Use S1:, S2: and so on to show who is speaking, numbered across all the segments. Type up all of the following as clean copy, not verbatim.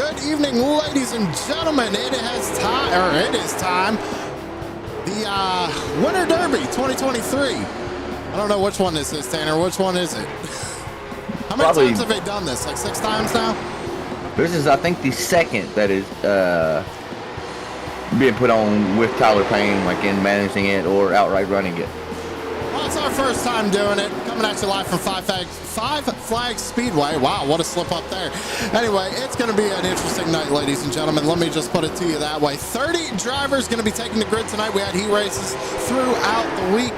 S1: Good evening, ladies and gentlemen. It is time. The Winter Derby 2023. I don't know which one this is, Tanner. Which one is it? How many times have they done this? Like 6 times now?
S2: This is, I think, the second that is being put on with Tyler Payne, like in managing it or outright running it.
S1: Well, it's our first time doing it. Coming at you live from Five Flags Speedway. Wow, what a slip up there. Anyway, it's going to be an interesting night, ladies and gentlemen. Let me just put it to you that way. 30 drivers going to be taking the grid tonight. We had heat races throughout the week.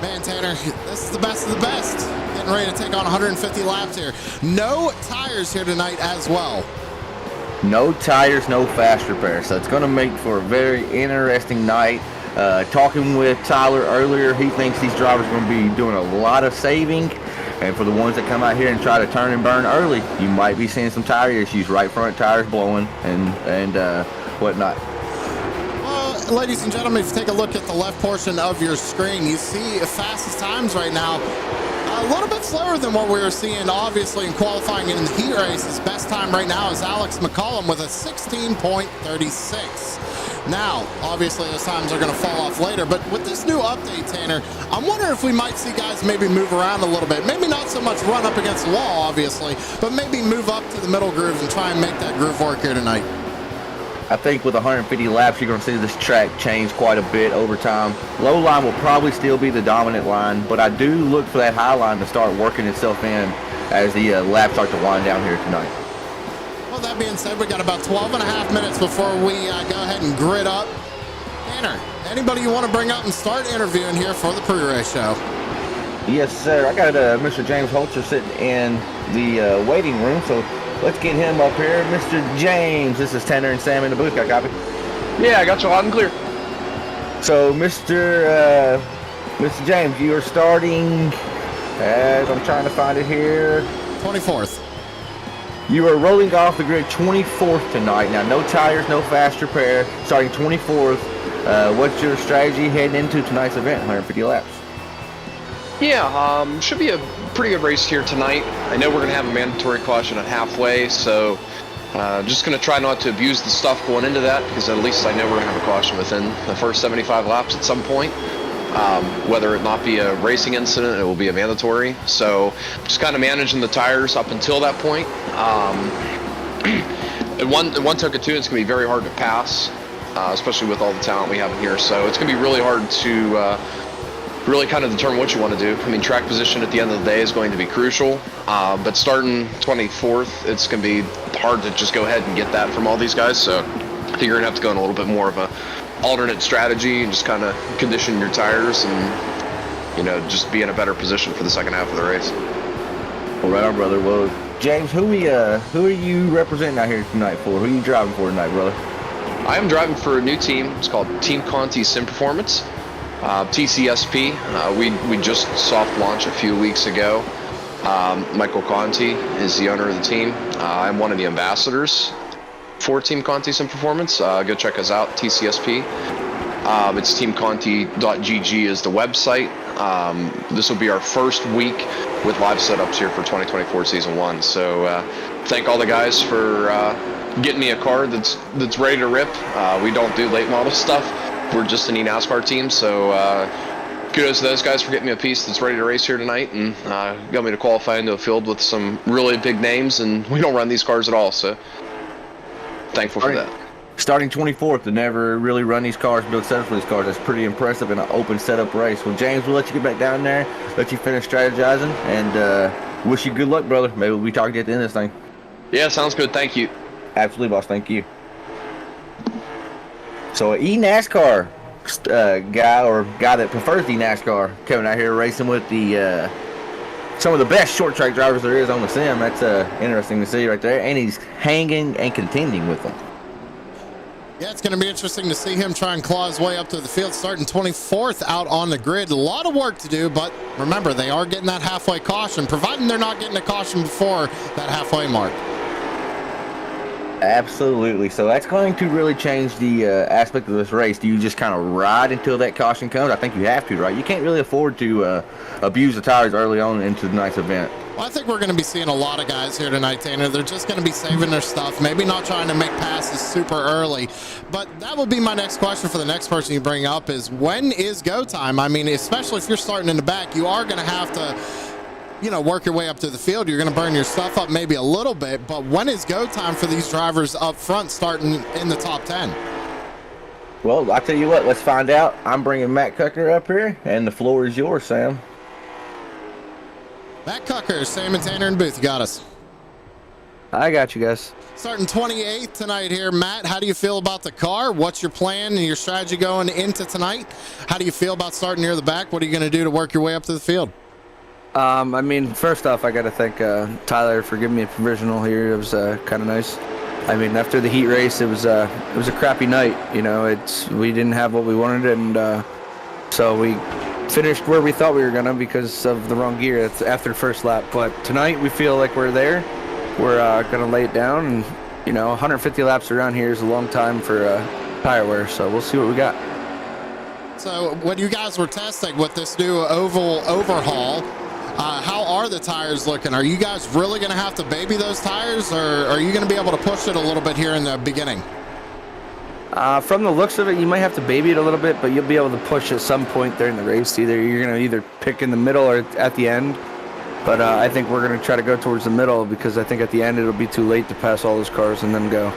S1: Man, Tanner, this is the best of the best. Getting ready to take on 150 laps here. No tires here tonight as well.
S2: No tires, no fast repair. So it's going to make for a very interesting night. Talking with Tyler earlier, he thinks these drivers are going to be doing a lot of saving. And for the ones that come out here and try to turn and burn early, you might be seeing some tire issues. Right front tires blowing and whatnot.
S1: Ladies and gentlemen, if you take a look at the left portion of your screen, you see fastest times right now. A little bit slower than what we were seeing, obviously, in qualifying in the heat races. Best time right now is Alex McCollum with a 16.36. Now, obviously, those times are going to fall off later, but with this new update, Tanner, I'm wondering if we might see guys maybe move around a little bit. Maybe not so much run up against the wall, obviously, but maybe move up to the middle grooves and try and make that groove work here tonight.
S2: I think with 150 laps, you're going to see this track change quite a bit over time. Low line will probably still be the dominant line, but I do look for that high line to start working itself in as the laps start to wind down here tonight.
S1: Well, that being said, we got about 12 and a half minutes before we go ahead and grid up. Tanner, anybody you want to bring up and start interviewing here for the pre-race show?
S2: Yes, sir. I got Mr. James Holzer sitting in the waiting room, so let's get him up here. Mr. James, this is Tanner and Sam in the booth. Got a copy?
S3: Yeah, I got you loud and clear.
S2: So, Mr. James, you are starting, as I'm trying to find it here,
S1: 24th.
S2: You are rolling off the grid 24th tonight. Now, no tires, no fast repair. Starting 24th. What's your strategy heading into tonight's event, 150 laps?
S3: Yeah, should be a pretty good race here tonight. I know we're going to have a mandatory caution at halfway, so just going to try not to abuse the stuff going into that, because at least I know we're going to have a caution within the first 75 laps at some point. Whether it not be a racing incident, it will be a mandatory. So just kind of managing the tires up until that point. One took it two, it's going to be very hard to pass, especially with all the talent we have in here. So it's going to be really hard to really kind of determine what you want to do. I mean, track position at the end of the day is going to be crucial, but starting 24th, it's going to be hard to just go ahead and get that from all these guys. So I think you're going to have to go in a little bit more of a alternate strategy and just kind of condition your tires and, you know, just be in a better position for the second half of the race.
S2: All right, brother. Well, James, who are you representing out here tonight for? Who are you driving for tonight, brother?
S3: I am driving for a new team. It's called Team Conti Sim Performance, TCSP. We just soft launched a few weeks ago. Michael Conti is the owner of the team. I'm one of the ambassadors for Team Conti Sim Performance. Go check us out, TCSP. It's teamconti.gg is the website. This will be our first week with live setups here for 2024 Season 1. So thank all the guys for getting me a car that's ready to rip. We don't do late model stuff. We're just an eNASCAR team, so kudos to those guys for getting me a piece that's ready to race here tonight and got me to qualify into a field with some really big names, and we don't run these cars at all, so thankful for that.
S2: Starting 24th to never really run these cars, build setups for these cars. That's pretty impressive in an open setup race. Well, James, we'll let you get back down there, let you finish strategizing, and wish you good luck, brother. Maybe we'll be talking to you at the end of this thing.
S3: Yeah, sounds good. Thank you.
S2: Absolutely, boss. Thank you. So, an eNASCAR guy that prefers eNASCAR coming out here racing with the some of the best short track drivers there is on the sim. That's interesting to see right there. And he's hanging and contending with them.
S1: Yeah, it's going to be interesting to see him try and claw his way up to the field, starting 24th out on the grid. A lot of work to do, but remember, they are getting that halfway caution, providing they're not getting a caution before that halfway mark.
S2: Absolutely. So that's going to really change the aspect of this race. Do you just kind of ride until that caution comes? I think you have to, right? You can't really afford to abuse the tires early on into tonight's event.
S1: Well, I think we're going to be seeing a lot of guys here tonight, Tanner. They're just going to be saving their stuff, maybe not trying to make passes super early. But that would be my next question for the next person you bring up is, when is go time? I mean, especially if you're starting in the back, you are going to have to, work your way up to the field. You're going to burn your stuff up maybe a little bit. But when is go time for these drivers up front starting in the top 10?
S2: Well, I'll tell you what, let's find out. I'm bringing Matt Cucker up here, and the floor is yours, Sam.
S1: Matt Cucker, Sam and Tanner in booth, you got us.
S4: I got you guys.
S1: Starting 28th tonight here. Matt, how do you feel about the car? What's your plan and your strategy going into tonight? How do you feel about starting near the back? What are you going to do to work your way up to the field?
S4: I mean, first off, I got to thank Tyler for giving me a provisional here. It was kind of nice. I mean, after the heat race, it was a crappy night. We didn't have what we wanted, and so we finished where we thought we were gonna because of the wrong gear after the first lap. But tonight we feel like we're there. We're gonna lay it down, and 150 laps around here is a long time for tire wear. So we'll see what we got.
S1: So when you guys were testing with this new oval overhaul, how are the tires looking? Are you guys really going to have to baby those tires, or are you going to be able to push it a little bit here in the beginning?
S4: From the looks of it, you might have to baby it a little bit, but you'll be able to push at some point during the race. You're going to either pick in the middle or at the end. But I think we're going to try to go towards the middle, because I think at the end it'll be too late to pass all those cars and then go.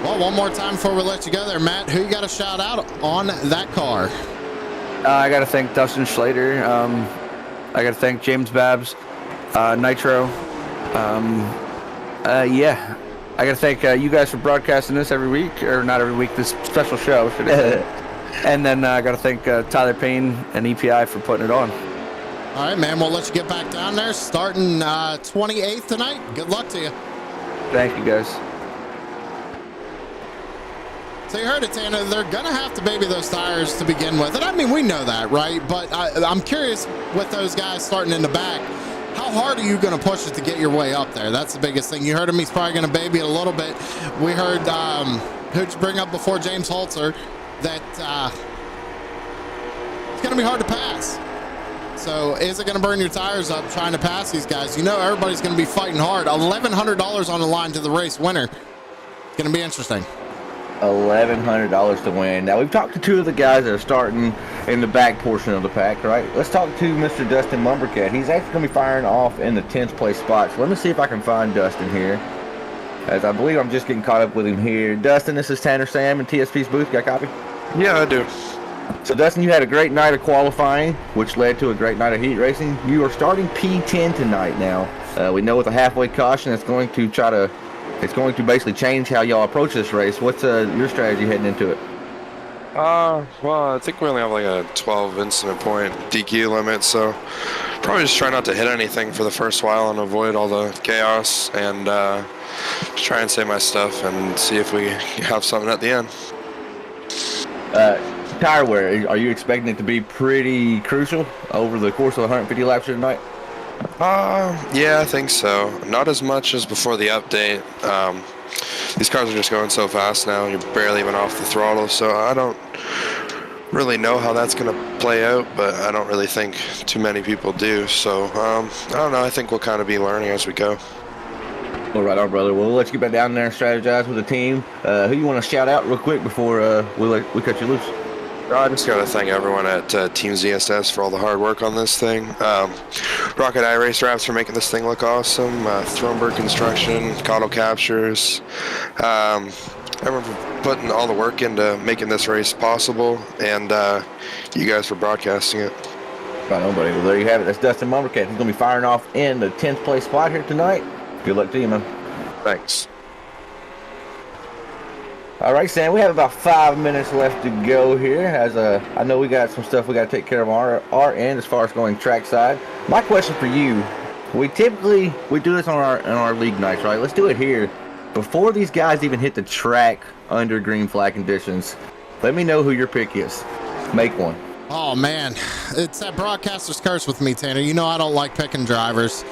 S1: Well, one more time before we let you go there, Matt, who you got to shout out on that car?
S4: I got to thank Dustin Schlater. I got to thank James Babs, Nitro. Yeah. I got to thank you guys for broadcasting this every week, or not every week, this special show. And then I got to thank Tyler Payne and EPI for putting it on.
S1: All right, man, we'll let you get back down there. Starting 28th tonight. Good luck to you.
S4: Thank you, guys.
S1: So you heard it, Tanner. They're going to have to baby those tires to begin with. And I mean, we know that, right? But I'm curious with those guys starting in the back, how hard are you going to push it to get your way up there? That's the biggest thing. You heard him. He's probably going to baby it a little bit. We heard, who'd you bring up before, James Holzer, that it's going to be hard to pass. So is it going to burn your tires up trying to pass these guys? Everybody's going to be fighting hard. $1,100 on the line to the race winner. It's going to be interesting.
S2: $1,100 to win. Now, we've talked to two of the guys that are starting in the back portion of the pack, right? Let's talk to Mr. Dustin Lumbercat. He's actually going to be firing off in the 10th place spot. So let me see if I can find Dustin here, as I believe I'm just getting caught up with him here. Dustin, this is Tanner Sam in TSP's booth. Got a copy?
S5: Yeah, I do.
S2: So, Dustin, you had a great night of qualifying, which led to a great night of heat racing. You are starting P10 tonight now. We know with a halfway caution, it's going to basically change how y'all approach this race. What's your strategy heading into it?
S5: Well, I think we only have like a 12 incident point DQ limit, so probably just try not to hit anything for the first while and avoid all the chaos, and just try and save my stuff and see if we have something at the end.
S2: Tire wear, are you expecting it to be pretty crucial over the course of 150 laps here tonight?
S5: Yeah, I think so. Not as much as before the update. These cars are just going so fast now. You're barely even off the throttle, so I don't really know how that's going to play out, but I don't really think too many people do. So, I don't know. I think we'll kind of be learning as we go.
S2: All right, our brother. Well, we'll let you get back down there and strategize with the team. Who you want to shout out real quick before we cut you loose?
S5: I just got to thank everyone at Team ZSS for all the hard work on this thing. Rocket iRace Wraps for making this thing look awesome. Thronberg Construction, Cottle Captures. Everyone for putting all the work into making this race possible, and you guys for broadcasting it.
S2: Right on, buddy. Well, there you have it. That's Dustin Lumbercat. He's going to be firing off in the 10th place spot here tonight. Good luck to you, man.
S5: Thanks.
S2: All right, Sam, we have about 5 minutes left to go here. As I know we got some stuff we got to take care of on our end as far as going trackside. My question for you, we do this on our league nights, right? Let's do it here. Before these guys even hit the track under green flag conditions, let me know who your pick is. Make one.
S1: Oh, man. It's that broadcaster's curse with me, Tanner. I don't like picking drivers.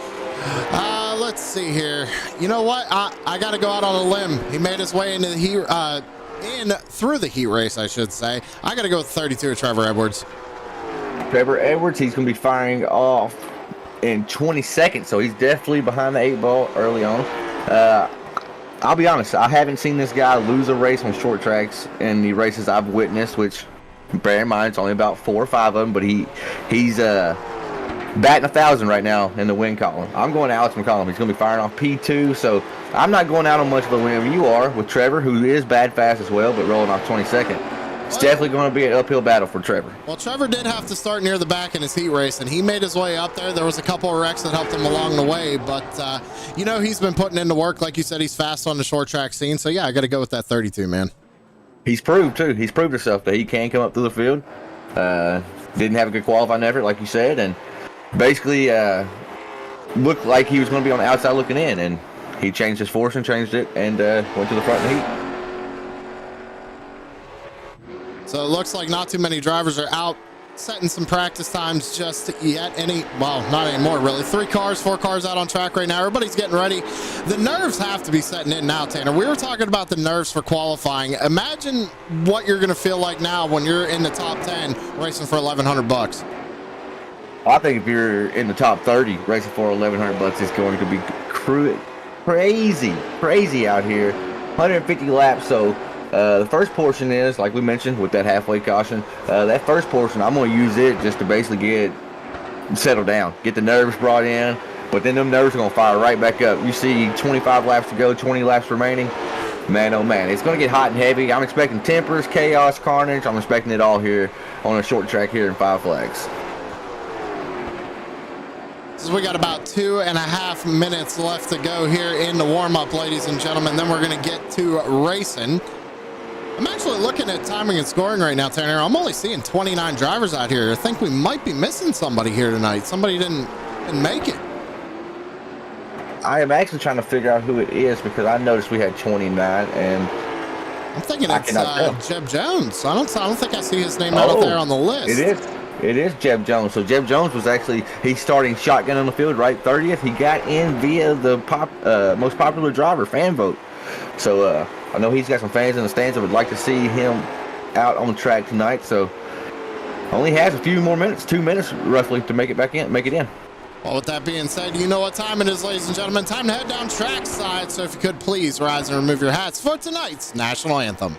S1: Let's see here. You know what? I got to go out on a limb. He made his way into the through the heat race, I should say. I got to go with 32 of Trevor Edwards.
S2: Trevor Edwards, he's going to be firing off in 22nd, so he's definitely behind the 8 ball early on. I'll be honest, I haven't seen this guy lose a race on short tracks in the races I've witnessed, which, bear in mind, it's only about 4 or 5 of them, but he's batting 1,000 right now in the win column. I'm going to Alex McCollum. He's going to be firing off P2, so I'm not going out on much of a limb. You are, with Trevor, who is bad fast as well, but rolling off 22nd. It's definitely going to be an uphill battle for Trevor.
S1: Well, Trevor did have to start near the back in his heat race, and he made his way up there. There was a couple of wrecks that helped him along the way, but, he's been putting into work. Like you said, he's fast on the short track scene. So, yeah, I got to go with that 32, man.
S2: He's proved, too. He's proved himself that he can come up through the field. Didn't have a good qualifying effort, like you said, and basically looked like he was going to be on the outside looking in, and he changed his force and changed it and went to the front of the heat.
S1: So it looks like not too many drivers are out setting some practice times just yet. Not anymore, really. 3 cars, 4 cars out on track right now. Everybody's getting ready. The nerves have to be setting in now, Tanner. We were talking about the nerves for qualifying. Imagine what you're going to feel like now when you're in the top 10 racing for $1,100.
S2: I think if you're in the top 30 racing for $1,100, it's going to be crazy out here. 150 laps, so the first portion is, like we mentioned, with that halfway caution. That first portion, I'm going to use it just to basically get settled down, get the nerves brought in, but then them nerves are going to fire right back up. You see 25 laps to go, 20 laps remaining. Man, oh man, it's going to get hot and heavy. I'm expecting tempers, chaos, carnage. I'm expecting it all here on a short track here in Five Flags.
S1: So we got about 2.5 minutes left to go here in the warm-up, ladies and gentlemen. Then we're going to get to racing. I'm actually looking at timing and scoring right now, Tanner. I'm only seeing 29 drivers out here. I think we might be missing somebody here tonight. Somebody didn't make it.
S2: I am actually trying to figure out who it is because I noticed we had 29, and
S1: I'm thinking it's Jeb Jones. I don't think I see his name out there on the list.
S2: It is Jeb Jones. So Jeb Jones was he's starting shotgun on the field, right? 30th. He got in via the most popular driver fan vote. So I know he's got some fans in the stands that would like to see him out on the track tonight. So only has a few more minutes, 2 minutes roughly, to make it in.
S1: Well, with that being said, you know what time it is, ladies and gentlemen. Time to head down trackside. So if you could please rise and remove your hats for tonight's national anthem.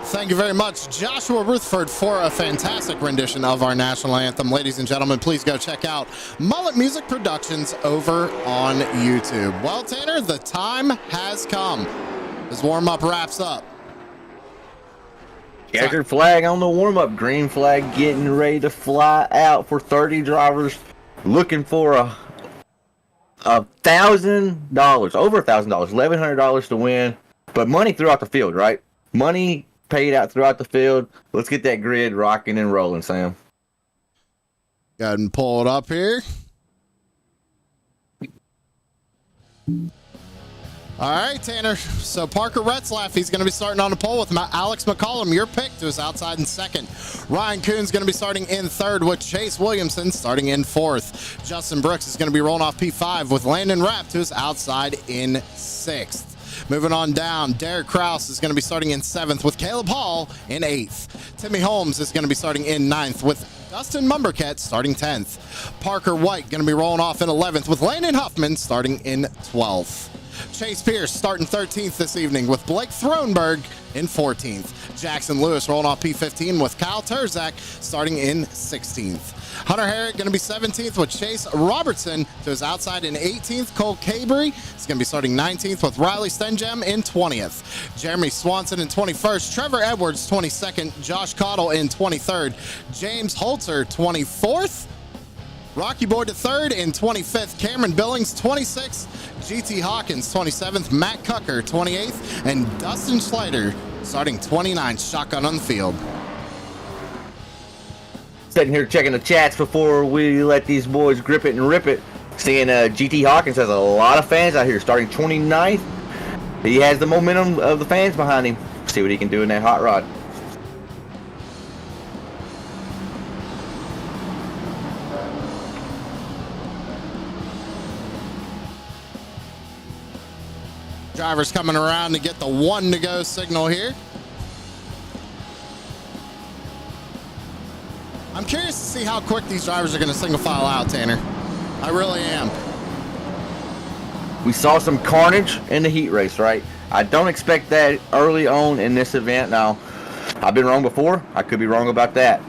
S1: Thank you very much, Joshua Rutherford, for a fantastic rendition of our national anthem. Ladies and gentlemen, please go check out Mullet Music Productions over on YouTube. Well, Tanner, the time has come. This warm-up wraps up.
S2: Checkered flag on the warm-up. Green flag getting ready to fly out for 30 drivers looking for $1,000, over $1,000, $1,100 to win, but money throughout the field, right? Money paid out throughout the field. Let's get that grid rocking and rolling, Sam.
S1: Go ahead and pull it up here. All right, Tanner. So Parker Retzlaff, he's going to be starting on the pole with Alex McCollum, your pick, to his outside in second. Ryan Kuhn's going to be starting in third with Chase Williamson starting in fourth. Justin Brooks is going to be rolling off P5 with Landon Rapp to his outside in sixth. Moving on down, Derek Kraus is going to be starting in seventh with Caleb Hall in eighth. Timmy Holmes is going to be starting in ninth with Dustin Mumberket starting 10th. Parker White going to be rolling off in 11th with Landon Huffman starting in 12th. Chase Pierce starting 13th this evening with Blake Thronberg in 14th. Jackson Lewis rolling off P15 with Kyle Terzak starting in 16th. Hunter Herrick going to be 17th with Chase Robertson to his outside in 18th. Cole Cabry is going to be starting 19th with Riley Stenjem in 20th. Jeremy Swanson in 21st. Trevor Edwards 22nd. Josh Cottle in 23rd. James Holzer 24th. Rocky Boyd III in 25th, Cameron Billings 26th, GT Hawkins 27th, Matt Cucker 28th, and Dustin Schleider starting 29th, shotgun on the field.
S2: Sitting here checking the chats before we let these boys grip it and rip it. Seeing GT Hawkins has a lot of fans out here, starting 29th. He has the momentum of the fans behind him. See what he can do in that hot rod.
S1: Drivers coming around to get the 1 to go signal here. I'm curious to see how quick these drivers are going to single file out, Tanner. I really am.
S2: We saw some carnage in the heat race, right? I don't expect that early on in this event. Now, I've been wrong before. I could be wrong about that.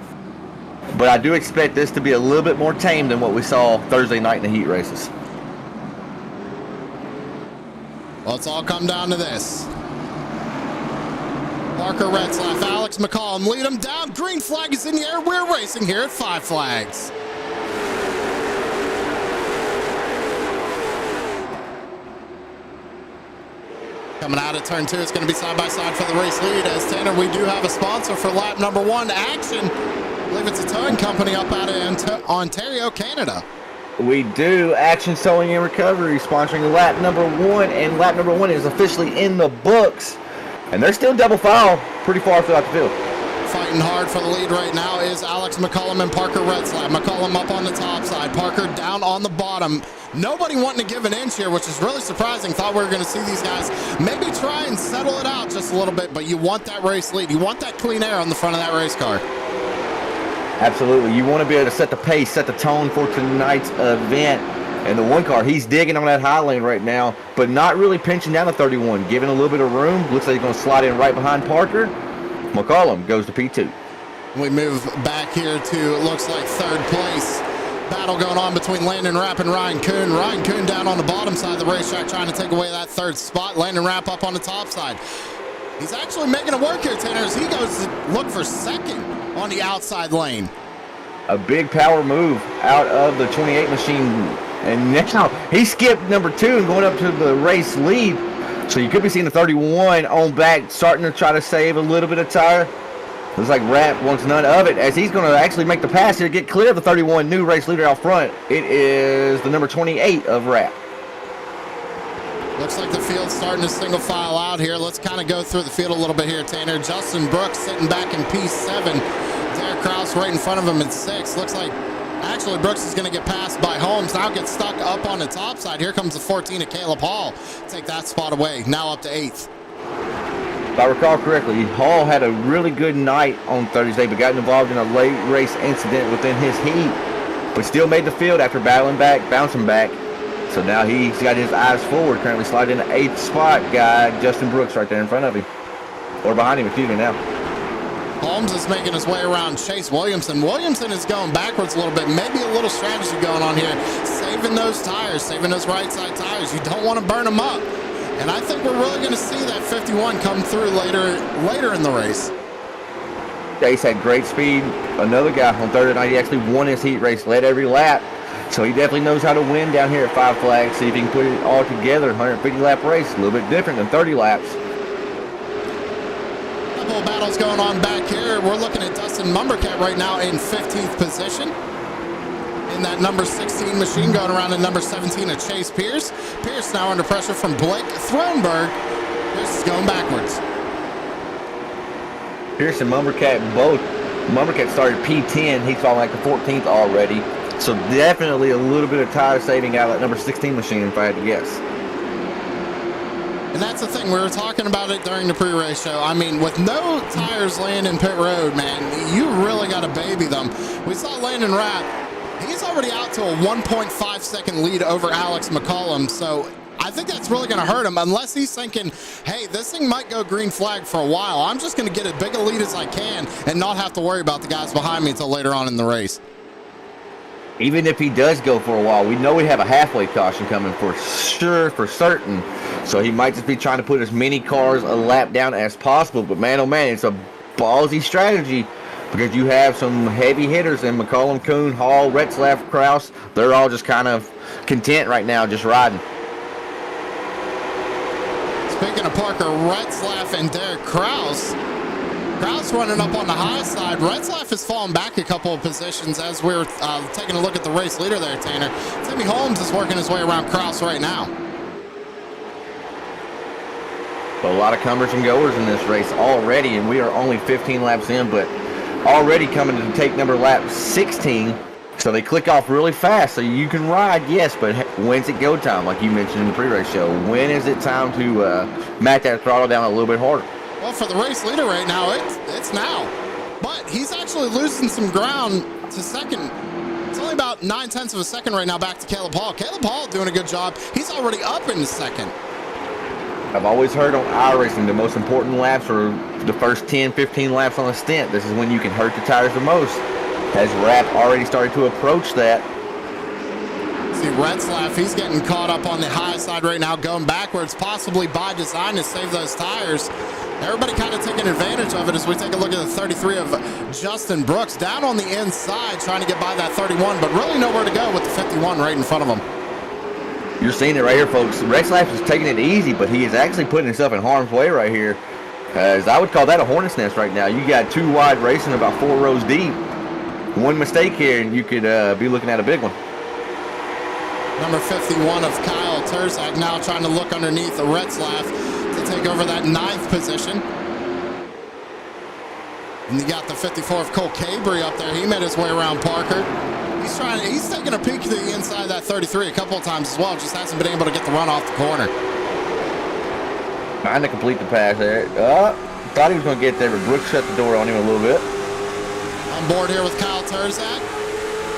S2: But I do expect this to be a little bit more tame than what we saw Thursday night in the heat races.
S1: Well, it's all come down to this. Parker Retzlaff, Alex McCollum lead them down. Green flag is in the air. We're racing here at Five Flags. Coming out of turn 2, it's going to be side-by-side for the race lead. As Tanner, we do have a sponsor for lap number 1, Action. I believe it's a towing company up out of Ontario, Canada.
S2: We do. Action Towing and Recovery sponsoring lap number 1, and lap number 1 is officially in the books. And they're still double foul pretty far throughout the field.
S1: Fighting hard for the lead right now is Alex McCollum and Parker Retzlaff. McCollum up on the top side, Parker down on the bottom. Nobody wanting to give an inch here, which is really surprising. Thought we were going to see these guys maybe try and settle it out just a little bit, but you want that race lead. You want that clean air on the front of that race car.
S2: Absolutely. You want to be able to set the pace, set the tone for tonight's event. And the 1 car, he's digging on that high lane right now, but not really pinching down the 31, giving a little bit of room. Looks like he's going to slide in right behind Parker. McCollum goes to P2.
S1: We move back here to, it looks like, 3rd place. Battle going on between Landon Rapp and Ryan Kuhn. Ryan Kuhn down on the bottom side of the racetrack trying to take away that 3rd spot. Landon Rapp up on the top side. He's actually making it work here, Tanner, as he goes to look for 2nd on the outside lane.
S2: A big power move out of the 28 machine. And now he skipped number 2 and going up to the race lead. So you could be seeing the 31 on back, starting to try to save a little bit of tire. Looks like Rapp wants none of it, as he's going to actually make the pass here to get clear of the 31 new race leader out front. It is the number 28 of Rapp.
S1: Looks like the field's starting to single file out here. Let's kind of go through the field a little bit here, Tanner. Justin Brooks sitting back in P7. Derek Kraus right in front of him in 6. Looks like actually Brooks is going to get passed by Holmes. Now gets stuck up on the top side. Here comes the 14 of Caleb Hall. Take that spot away. Now up to 8th.
S2: If I recall correctly, Hall had a really good night on Thursday, but got involved in a late race incident within his heat, but still made the field after battling back, bouncing back. So now he's got his eyes forward, currently sliding in the 8th spot. Got Justin Brooks right there in front of him, or behind him, excuse me, now.
S1: Holmes is making his way around Chase Williamson. Williamson is going backwards a little bit. Maybe a little strategy going on here. Saving those tires, saving those right side tires. You don't want to burn them up. And I think we're really going to see that 51 come through later in the race.
S2: Chase had great speed. Another guy on Thursday night, he actually won his heat race, led every lap. So he definitely knows how to win down here at Five Flags. See if he can put it all together. 150 lap race, a little bit different than 30 laps.
S1: Couple of battles going on back here. We're looking at Dustin Mumberket right now in 15th position. in that number 16 machine, going around in number 17 of Chase Pierce. Pierce now under pressure from Blake Thronberg. Pierce is going backwards.
S2: Pierce and Mumbercat both. Mumbercat started P10. He's falling like the 14th already. So definitely a little bit of tire saving out of that number 16 machine, if I had to guess.
S1: And that's the thing. We were talking about it during the pre-race show. I mean, with no tires laying in pit road, man, you really got to baby them. We saw Landon Rapp. He's already out to a 1.5 second lead over Alex McCollum. So I think that's really going to hurt him unless he's thinking, hey, this thing might go green flag for a while. I'm just going to get as big a lead as I can and not have to worry about the guys behind me until later on in the race.
S2: Even if he does go for a while, we know we have a halfway caution coming for sure, for certain. So he might just be trying to put as many cars a lap down as possible. But man, oh man, it's a ballsy strategy because you have some heavy hitters in McCollum, Kuhn, Hall, Retzlaff, Kraus. They're all just kind of content right now, just riding.
S1: Speaking of Parker Retzlaff and Derek Kraus, Kraus running up on the high side. Retzlaff has fallen back a couple of positions as we're taking a look at the race leader there, Tanner. Timmy Holmes is working his way around Kraus right now.
S2: A lot of comers and goers in this race already, and we are only 15 laps in, but already coming to take number lap 16. So they click off really fast. So you can ride, yes, but when's it go time? Like you mentioned in the pre-race show, when is it time to match that throttle down a little bit harder?
S1: Well, for the race leader right now, it's now. But he's actually losing some ground to second. It's only about 9/10 of a second right now back to Caleb Hall. Caleb Hall doing a good job. He's already up into second.
S2: I've always heard on iRacing the most important laps are the first 10, 15 laps on a stint. This is when you can hurt the tires the most. Has Rapp already started to approach that?
S1: See, Retzlaff, he's getting caught up on the high side right now, going backwards, possibly by design to save those tires. Everybody kind of taking advantage of it as we take a look at the 33 of Justin Brooks down on the inside trying to get by that 31, but really nowhere to go with the 51 right in front of him.
S2: You're seeing it right here, folks. Retzlaff is taking it easy, but he is actually putting himself in harm's way right here. As I would call that a hornet's nest right now. You got two wide racing about 4 rows deep. One mistake here, and you could be looking at a big one.
S1: Number 51 of Kyle Terzak now trying to look underneath the Retzlaff to take over that 9th position. And you got the 54 of Cole Cabry up there. He made his way around Parker. He's taking a peek to the inside of that 33 a couple of times as well. Just hasn't been able to get the run off the corner.
S2: Trying to complete the pass there. Thought he was going to get there, but Brooks shut the door on him a little bit.
S1: On board here with Kyle Terzak.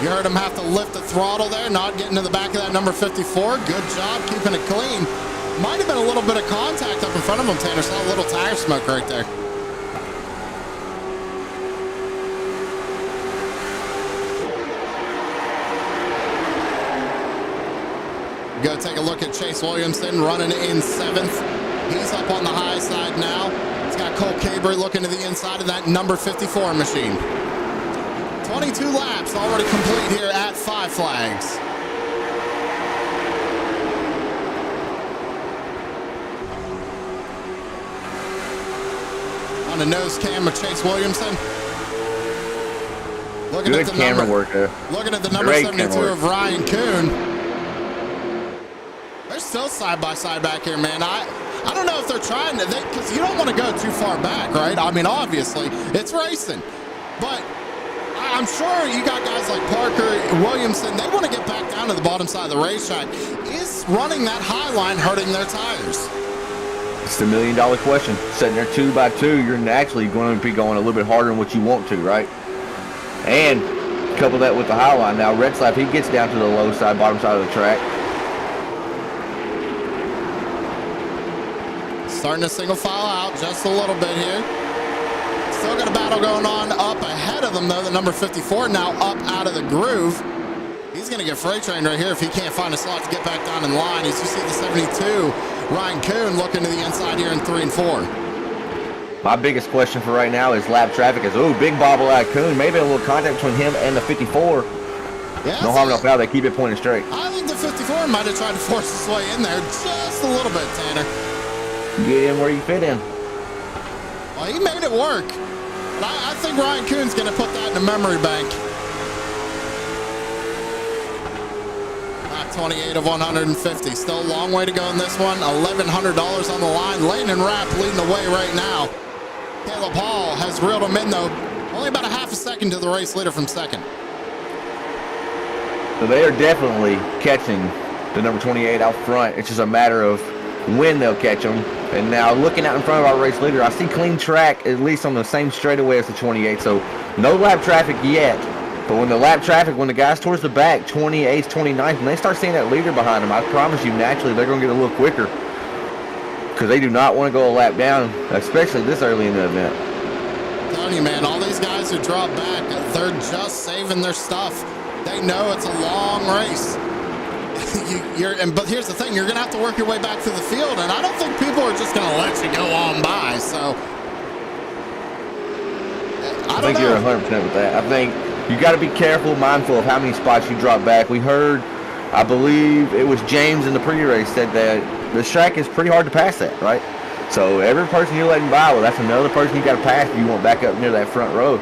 S1: You heard him have to lift the throttle there, not getting to the back of that number 54. Good job keeping it clean. Might have been a little bit of contact up in front of him, Tanner. Saw a little tire smoke right there. Go take a look at Chase Williamson running in 7th. He's up on the high side now. He's got Cole Cabry looking to the inside of that number 54 machine. 22 laps already complete here at Five Flags. On the nose cam of Chase Williamson. Looking
S2: Good
S1: at the
S2: camera
S1: number,
S2: work there.
S1: looking at the number
S2: Great
S1: 72
S2: camera
S1: of Ryan Kuhn. They're still side by side back here, man. I don't know if they're trying to, because you don't want to go too far back, right? I mean, obviously, it's racing. But I'm sure you got guys like Parker, Williamson, they want to get back down to the bottom side of the racetrack. Is running that high line hurting their tires?
S2: It's the $1 million question. Sitting there 2 by 2, you're naturally going to be going a little bit harder than what you want to, right? And couple that with the high line. Now, Retzlaff, he gets down to the low side, bottom side of the track.
S1: Starting to single file out just a little bit here. Still got a battle going on up ahead of them, though. The number 54 now up out of the groove. He's going to get freight trained right here if he can't find a slot to get back down in line. As you see the 72, Ryan Kuhn looking to the inside here in 3 and 4.
S2: My biggest question for right now is lap traffic. Big bobble out of Kuhn. Maybe a little contact between him and the 54.
S1: Yeah,
S2: no harm, no foul. They keep it pointed straight.
S1: I think the 54 might have tried to force his way in there just a little bit, Tanner.
S2: Get in where you fit in.
S1: Well, he made it work. But I think Ryan Kuhn's going to put that in the memory bank. 28 of 150. Still a long way to go in this one. $1,100 on the line. Landon Rapp leading the way right now. Caleb Hall has reeled him in, though. Only about a half a second to the race leader from second.
S2: So they are definitely catching the number 28 out front. It's just a matter of when they'll catch them. And now looking out in front of our race leader, I see clean track at least on the same straightaway as the 28. So no lap traffic yet. But when the guys towards the back, 28th, 29th, when they start seeing that leader behind them, I promise you naturally they're going to get a little quicker. Because they do not want to go a lap down, especially this early in the event.
S1: I'm telling you, man, all these guys who drop back, they're just saving their stuff. They know it's a long race. But here's the thing, you're going to have to work your way back through the field, and I don't think people are just going to let you go on by. So,
S2: I think you're 100% with that. I think you got to be careful, mindful of how many spots you drop back. We heard, I believe it was James in the pre-race said that the track is pretty hard to pass that, right? So every person you're letting by, well, that's another person you got to pass if you want back up near that front row.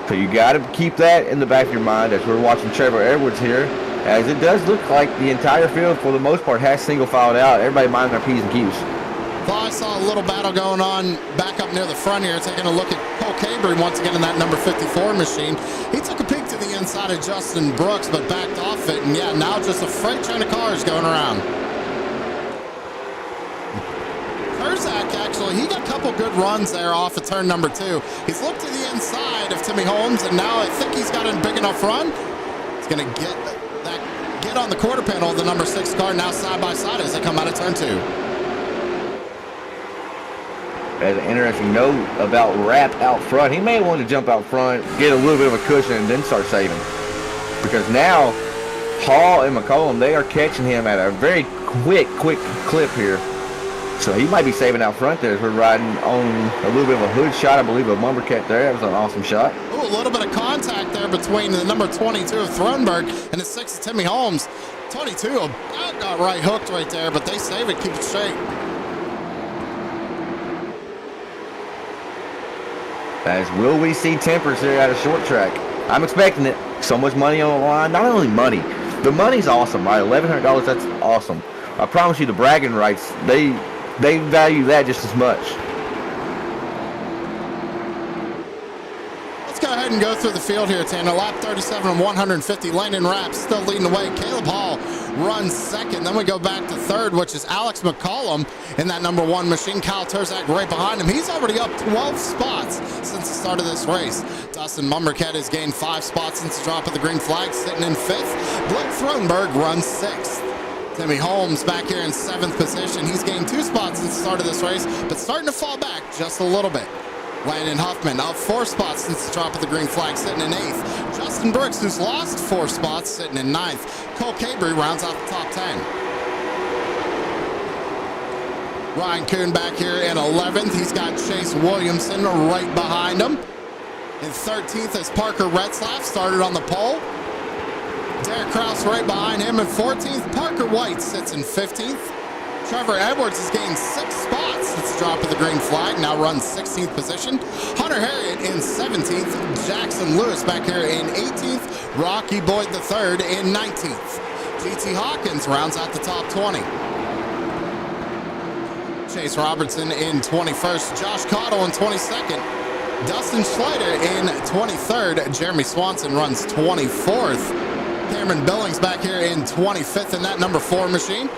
S2: So you got to keep that in the back of your mind as we're watching Trevor Edwards here, as it does look like the entire field, for the most part, has single filed out. Everybody minding their P's and Q's.
S1: Thought I saw a little battle going on back up near the front here, taking a look at Cole Cabry once again in that number 54 machine. He took a peek to the inside of Justin Brooks, but backed off it, and yeah, now just a freight train of cars going around. Kurzak, actually, he got a couple good runs there off of turn number 2. He's looked to the inside of Timmy Holmes, and now I think he's got a big enough run. He's going to get on the quarter panel of the number 6 car now side by side as they come out of turn 2.
S2: As an interesting note about Rapp out front, he may want to jump out front, get a little bit of a cushion, and then start saving. Because now, Hall and McCollum, they are catching him at a very quick clip here. So he might be saving out front there as we're riding on a little bit of a hood shot. I believe a Mumbercat there. That was an awesome shot.
S1: Ooh, a little bit of contact there between the number 22 of Thronberg and the 6 of Timmy Holmes. 22 got right hooked right there, but they save it, keep it straight.
S2: As will we see tempers here at a short track? I'm expecting it. So much money on the line. Not only money. The money's awesome, right? $1,100, that's awesome. I promise you the bragging rights, they value that just as much.
S1: Let's go ahead and go through the field here, Tanner. Lap 37 and 150. Landon Rapp still leading the way. Caleb Hall runs second. Then we go back to third, which is Alex McCollum in that number 1 machine. Kyle Turzak right behind him. He's already up 12 spots since the start of this race. Dustin Mumbercat has gained 5 spots since the drop of the green flag, sitting in 5th. Blake Thronberg runs 6th. Timmy Holmes back here in 7th position. He's gained 2 spots since the start of this race, but starting to fall back just a little bit. Landon Huffman up 4 spots since the drop of the green flag, sitting in 8th. Justin Brooks, who's lost 4 spots, sitting in 9th. Cole Cabry rounds out the top 10. Ryan Kuhn back here in 11th. He's got Chase Williamson right behind him. In 13th is Parker Retzlaff, started on the pole. Derek Kraus right behind him in 14th. Parker White sits in 15th. Trevor Edwards has gained 6 spots since the drop of the green flag, now runs 16th position. Hunter Harriet in 17th. Jackson Lewis back here in 18th. Rocky Boyd III in 19th. GT Hawkins rounds out the top 20. Chase Robertson in 21st. Josh Cottle in 22nd. Dustin Schleider in 23rd. Jeremy Swanson runs 24th. Cameron Billings back here in 25th in that number 4 machine.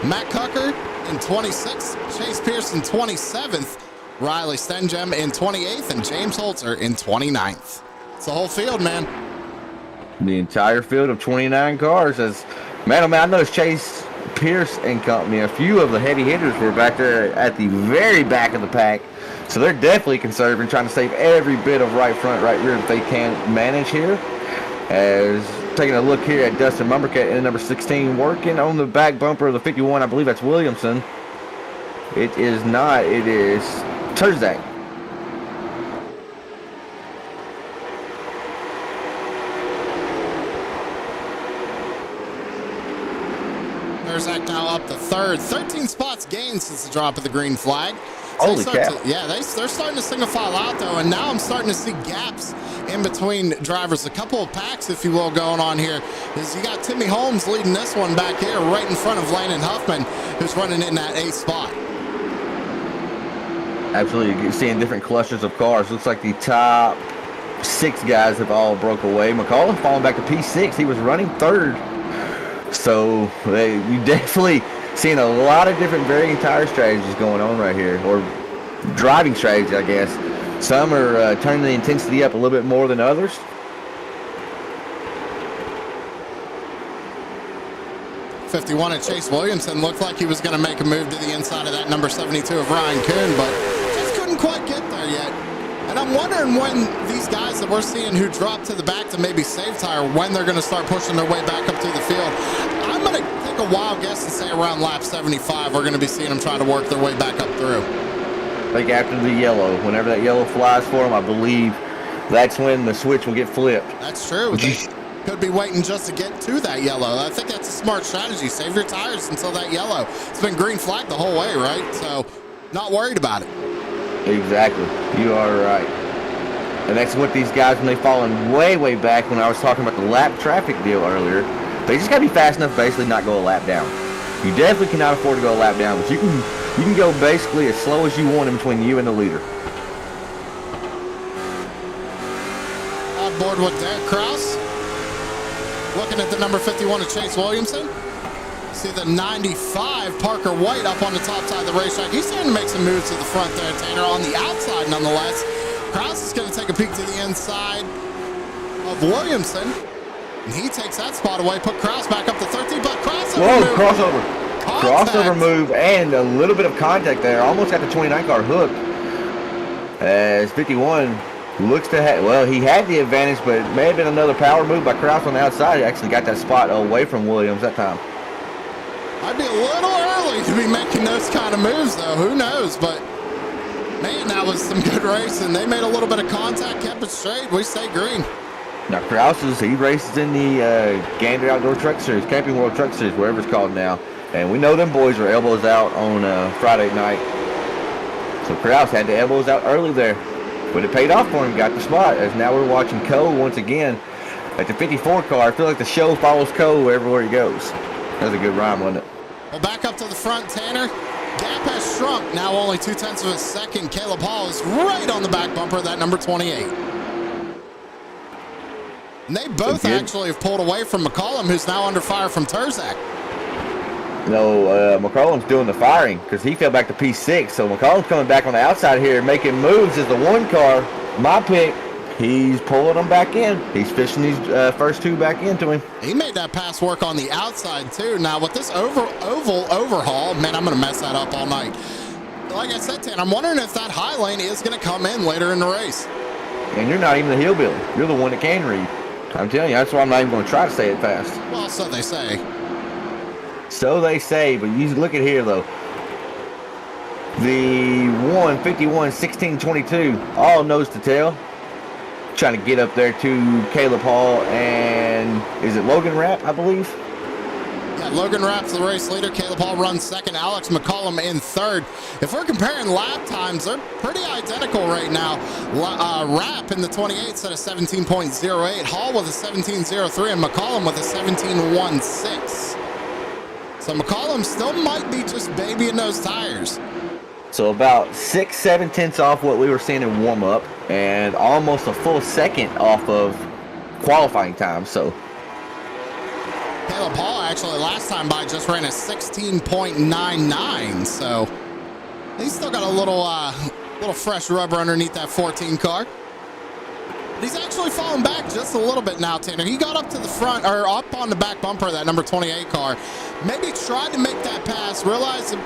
S1: Matt Cucker in 26th. Chase Pearson 27th. Riley Stenjem in 28th. And James Holzer in 29th. It's the whole field, man.
S2: The entire field of 29 cars. As man, oh man, I noticed Chase Pierce and company, a few of the heavy hitters were back there at the very back of the pack. So they're definitely conserving, trying to save every bit of right front, right rear that they can manage here. As taking a look here at Dustin Mumbercat in number 16, working on the back bumper of the 51. I believe that's Williamson. It is not. It is Turzak.
S1: Turzak now up to 3rd. 13 spots gained since the drop of the green flag.
S2: Holy cow.
S1: They're starting to single file out, though, and now I'm starting to see gaps in between drivers. A couple of packs, if you will, going on here. Is you got Timmy Holmes leading this one back here right in front of Landon Huffman, who's running in that 8th spot.
S2: Absolutely. You're seeing different clusters of cars. Looks like the top 6 guys have all broke away. McCollum falling back to P6. He was running 3rd. So you definitely seeing a lot of different varying tire strategies going on right here, or driving strategies, I guess. Some are turning the intensity up a little bit more than others.
S1: '51 at Chase Williamson looked like he was going to make a move to the inside of that number 72 of Ryan Kuhn, but just couldn't quite get there yet. And I'm wondering when these guys that we're seeing who drop to the back to maybe save tire, when they're going to start pushing their way back up to the field. I'm going to take a wild guess and say around lap 75, we're going to be seeing them trying to work their way back up through.
S2: I think after the yellow, whenever that yellow flies for them, I believe that's when the switch will get flipped.
S1: That's true. They could be waiting just to get to that yellow. I think that's a smart strategy. Save your tires until that yellow. It's been green flag the whole way, right? So not worried about it.
S2: Exactly. You are right. And that's what these guys, when they fall in way back, when I was talking about the lap traffic deal earlier, they just got to be fast enough to basically not go a lap down. You definitely cannot afford to go a lap down, but you can go basically as slow as you want in between you and the leader.
S1: On board with Derek Kraus. Looking at the number 51 of Chase Williamson. See the 95 Parker White up on the top side of the racetrack. He's starting to make some moves to the front there, Tanner. On the outside, nonetheless. Kraus is going to take a peek to the inside of Williamson. And he takes that spot away, put Kraus back up to 13, but crossover move.
S2: Crossover move and a little bit of contact there. Almost got the 29 car hooked. As 51 looks to have, well, he had the advantage, but it may have been another power move by Kraus on the outside. He actually got that spot away from Williams that time.
S1: I'd be a little early to be making those kind of moves, though. Who knows? But, man, that was some good racing. They made a little bit of contact, kept it straight. We stay green.
S2: Now, Kraus, he races in the Gander Outdoor Truck Series, Camping World Truck Series, wherever it's called now. And we know them boys are elbows out on Friday night. So Kraus had the elbows out early there. But it paid off for him, got the spot. As now we're watching Cole once again at the 54 car. I feel like the show follows Cole everywhere he goes. That was a good rhyme, wasn't it?
S1: Well, back up to the front, Tanner. Gap has shrunk. Now only 0.2 of a second. Caleb Hall is right on the back bumper of that number 28. And they both actually have pulled away from McCollum, who's now under fire from Terzak.
S2: No, McCollum's doing the firing because he fell back to P6. So McCollum's coming back on the outside here, making moves as the 1 car. My pick, he's pulling them back in. He's fishing these first 2 back into him.
S1: He made that pass work on the outside, too. Now, with this oval overhaul, man, I'm going to mess that up all night. Like I said, Tanner, I'm wondering if that high lane is going to come in later in the race.
S2: And you're not even the hillbilly. You're the one that can read. I'm telling you, that's why I'm not even going to try to say it fast.
S1: Well, so they say.
S2: So they say, but you look at here, though. The 151, 1622, all nose to tail. Trying to get up there to Caleb Hall and is it Logan Rapp, I believe?
S1: Yeah, Logan Rapp's the race leader. Caleb Hall runs second. Alex McCollum in third. If we're comparing lap times, they're pretty identical right now. Rapp in the 28 set a 17.08. Hall with a 17.03 and McCollum with a 17.16. So McCollum still might be just babying those tires.
S2: So about 6-7 tenths off what we were seeing in warm-up and almost a full second off of qualifying time. So
S1: Caleb Hall actually last time by just ran a 16.99. So he's still got a little fresh rubber underneath that 14 car. But he's actually fallen back just a little bit now, Tanner. He got up to the front, or up on the back bumper of that number 28 car. Maybe tried to make that pass, realized it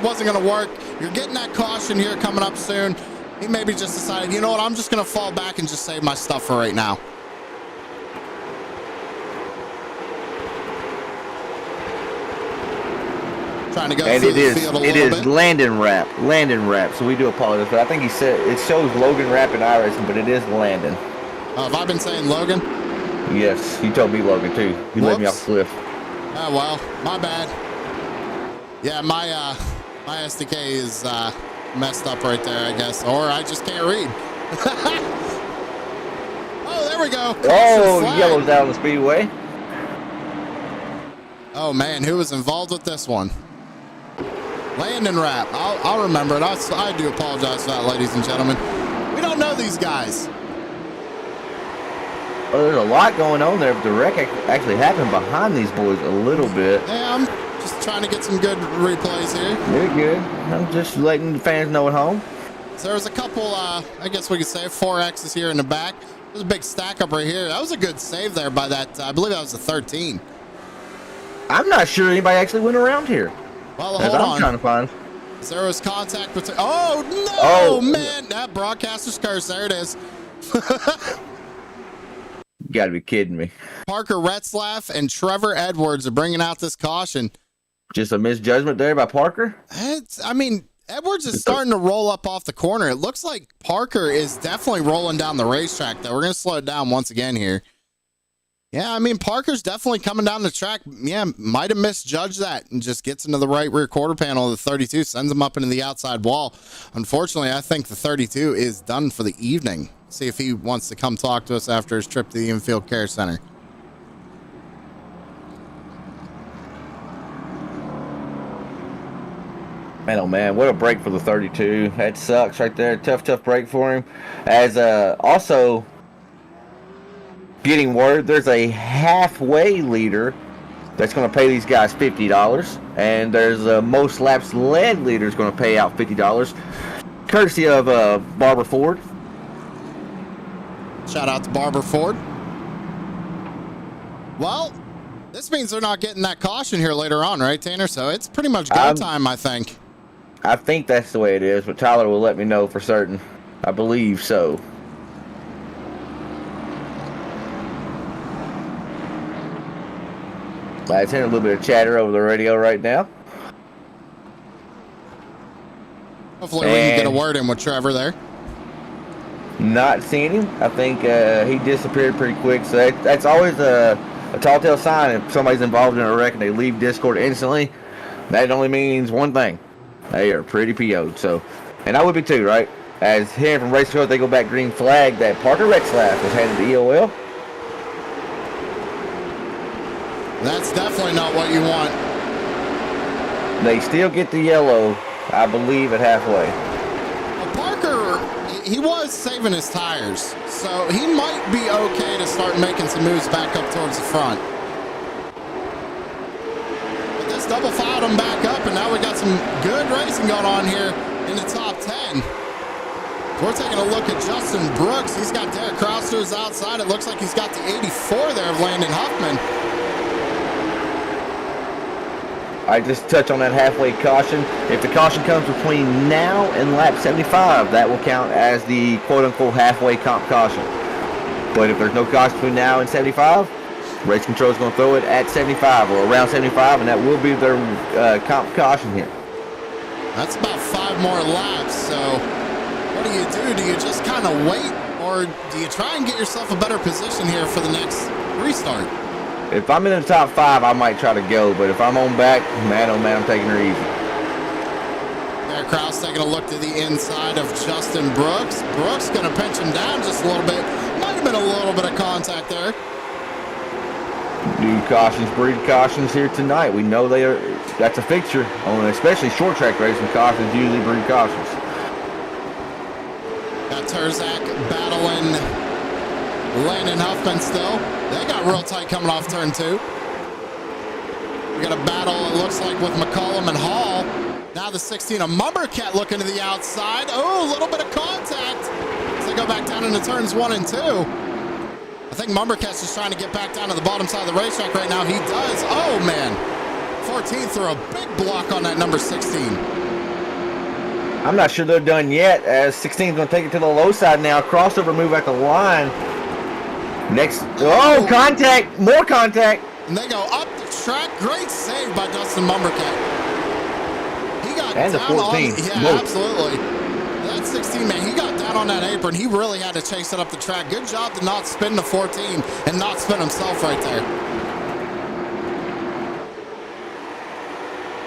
S1: wasn't going to work. You're getting that caution here coming up soon. He maybe just decided, you know what, I'm just going to fall back and just save my stuff for right now. Trying to go through the field a little bit.
S2: It is Landon Rapp, so we do apologize. But I think he said, it shows Logan Rapp in iRacing, but it is Landon.
S1: Have I been saying Logan?
S2: Yes, you told me Logan too. You let me off the cliff.
S1: Oh, well, my bad. Yeah, my SDK is messed up right there, I guess. Or I just can't read. we go. Caution
S2: Oh,
S1: flag.
S2: yellow's out on the speedway.
S1: Oh man, who was involved with this one? Landon Rapp. I'll remember it. I do apologize for that, ladies and gentlemen. We don't know these guys.
S2: Well, there's a lot going on there, but the wreck actually happened behind these boys a little bit.
S1: Yeah, I'm just trying to get some good replays here.
S2: You're good. I'm just letting the fans know at home.
S1: So there was a couple, I guess we could say 4Xs here in the back. There's a big stack up right here. That was a good save there by that. I believe that was a 13.
S2: I'm not sure anybody actually went around here.
S1: Well,
S2: As
S1: hold
S2: I'm
S1: on.
S2: trying to find.
S1: There was contact between. Oh no,
S2: Oh.
S1: man! That broadcaster's curse. There it is.
S2: You gotta be kidding me.
S1: Parker Retzlaff and Trevor Edwards are bringing out this caution.
S2: Just a misjudgment there by Parker.
S1: I mean, Edwards is starting to roll up off the corner. It looks like Parker is definitely rolling down the racetrack, though. We're going to slow it down once again here. Yeah, I mean, Parker's definitely coming down the track. Yeah, might have misjudged that and just gets into the right rear quarter panel of the 32, sends him up into the outside wall. Unfortunately, I think the 32 is done for the evening. See if he wants to come talk to us after his trip to the Infield Care Center.
S2: Man, oh man, what a break for the 32. That sucks right there. Tough break for him. As also getting word, there's a halfway leader that's going to pay these guys $50, and there's a most laps led leader is going to pay out $50, courtesy of Barber Ford.
S1: Shout out to Barber Ford. Well, this means they're not getting that caution here later on, right, Tanner? So it's pretty much go time, I think.
S2: I think that's the way it is, but Tyler will let me know for certain. I believe so. Lads, hearing a little bit of chatter over the radio right now.
S1: Hopefully we can get a word in with Trevor there.
S2: Not seeing him. I think he disappeared pretty quick. So that's always a tall tale sign. If somebody's involved in a wreck and they leave Discord instantly, that only means one thing. They are pretty PO'd. So, and I would be too, right? As hearing from Race Code, they go back green flag that Parker Retzlaff was headed to EOL.
S1: That's definitely not what you want.
S2: They still get the yellow, I believe, at halfway.
S1: Well, Parker, he was saving his tires, so he might be okay to start making some moves back up towards the front. But this double fouled him back up, and now we got some good racing going on here in the top 10. We're taking a look at Justin Brooks. He's got Derek Kraus to his outside. It looks like he's got the 84 there of Landon Huffman.
S2: I just touch on that halfway caution. If the caution comes between now and lap 75, that will count as the quote-unquote halfway comp caution. But if there's no caution between now and 75, race control is going to throw it at 75 or around 75, and that will be their comp caution here.
S1: That's about 5 more laps, so what do you do? Do you just kind of wait, or do you try and get yourself a better position here for the next restart?
S2: If I'm in the top 5, I might try to go, but if I'm on back, man, oh man, I'm taking her easy.
S1: Derek Kraus taking a look to the inside of Justin Brooks. Brooks going to pinch him down just a little bit. Might have been a little bit of contact there.
S2: New cautions, breed cautions here tonight. We know they are. That's a fixture on especially short track racing. Cautions usually breed cautions.
S1: Got Terzak battling Landon Huffman still. They got real tight coming off turn 2. We got a battle, it looks like, with McCollum and Hall. Now the 16 of Mumbercat looking to the outside. Oh, a little bit of contact as they go back down into turns 1 and 2. I think Mumbercat's just trying to get back down to the bottom side of the racetrack right now. He does. Oh, man. 14 threw a big block on that number 16.
S2: I'm not sure they're done yet, as 16 is going to take it to the low side now. Crossover move at the line. Next, oh, contact, more contact.
S1: And they go up the track. Great save by Dustin Mumbercat. He got
S2: and
S1: down
S2: the 14.
S1: on, yeah,
S2: Whoa.
S1: Absolutely. That 16, man, he got down on that apron. He really had to chase it up the track. Good job to not spin the 14 and not spin himself right there.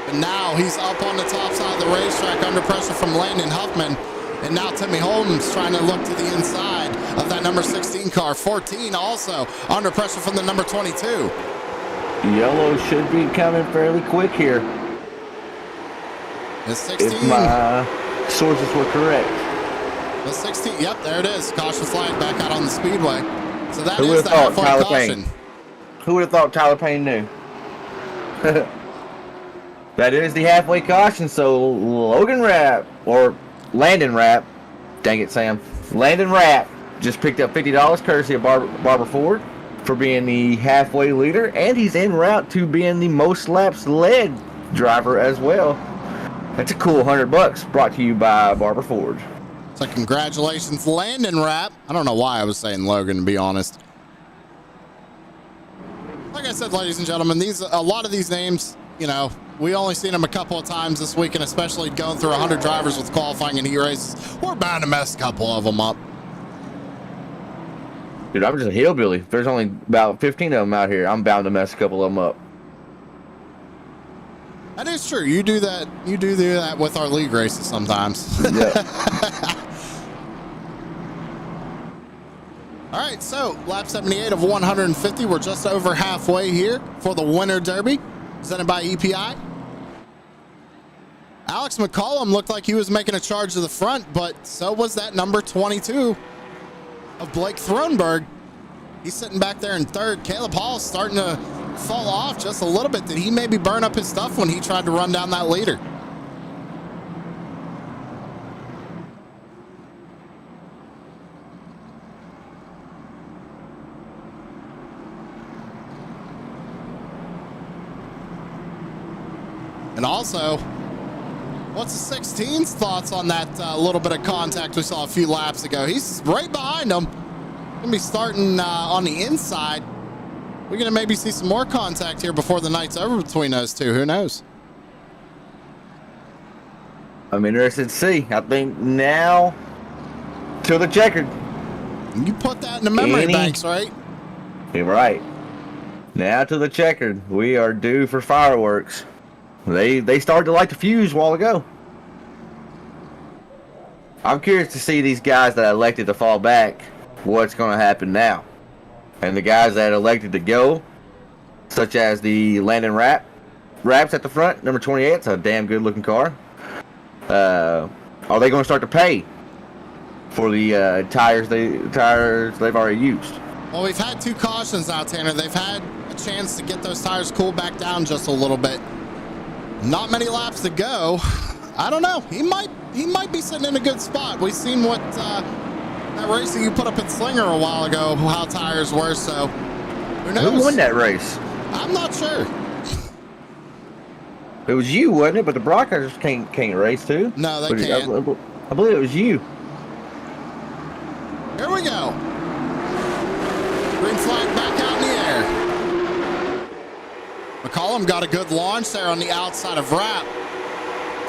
S1: But now he's up on the top side of the racetrack under pressure from Landon Huffman. And now Timmy Holmes trying to look to the inside of that number 16 car. 14 also under pressure from the number 22.
S2: Yellow should be coming fairly quick here.
S1: The 16.
S2: If my sources were correct.
S1: The 16. Yep, there it is. Caution flag back out on the speedway. So that
S2: Who
S1: is
S2: would've
S1: the
S2: thought
S1: halfway
S2: Tyler
S1: caution.
S2: Payne? Who would have thought Tyler Payne knew? That is the halfway caution, so Logan Rapp, or Landon Rapp, dang it, Sam. Landon Rapp just picked up $50 courtesy of Barber Ford for being the halfway leader, and he's en route to being the most laps led driver as well. That's a cool $100 brought to you by Barber Ford.
S1: So congratulations, Landon Rapp. I don't know why I was saying Logan, to be honest. Like I said, ladies and gentlemen, a lot of these names, you know, we only seen them a couple of times this week, and especially going through 100 drivers with qualifying and heat races, we're bound to mess a couple of them up.
S2: Dude, I'm just a hillbilly. There's only about 15 of them out here. I'm bound to mess a couple of them up.
S1: That is true. You do that. You do that with our league races sometimes.
S2: Yeah.
S1: All right, so lap 78 of 150. We're just over halfway here for the Winter Derby, presented by EPI. Alex McCollum looked like he was making a charge to the front, but so was that number 22 of Blake Thronberg. He's sitting back there in third. Caleb Hall starting to fall off just a little bit. Did he maybe burn up his stuff when he tried to run down that leader? And also, what's the 16's thoughts on that little bit of contact we saw a few laps ago? He's right behind him. Gonna be starting on the inside. We're gonna maybe see some more contact here before the night's over between those two. Who knows?
S2: I'm interested to see. I think now to the checkered.
S1: You put that in the memory banks, right?
S2: You're right. Now to the checkered. We are due for fireworks. They started to light the fuse a while ago. I'm curious to see these guys that elected to fall back, what's going to happen now. And the guys that elected to go, such as the Landon Raps at the front, number 28, it's a damn good looking car. Are they going to start to pay for the tires they've already used?
S1: Well, we've had two cautions now, Tanner. They've had a chance to get those tires cooled back down just a little bit. Not many laps to go. I don't know. He might be sitting in a good spot. We've seen what that race that you put up at Slinger a while ago, how tires were. So who knows?
S2: Who won that race?
S1: I'm not sure.
S2: It was you, wasn't it? But the Broncos can't race too.
S1: No, they can't.
S2: I believe it was you.
S1: Here we go. Green flag back out in the air. McCollum got a good launch there on the outside of Rapp.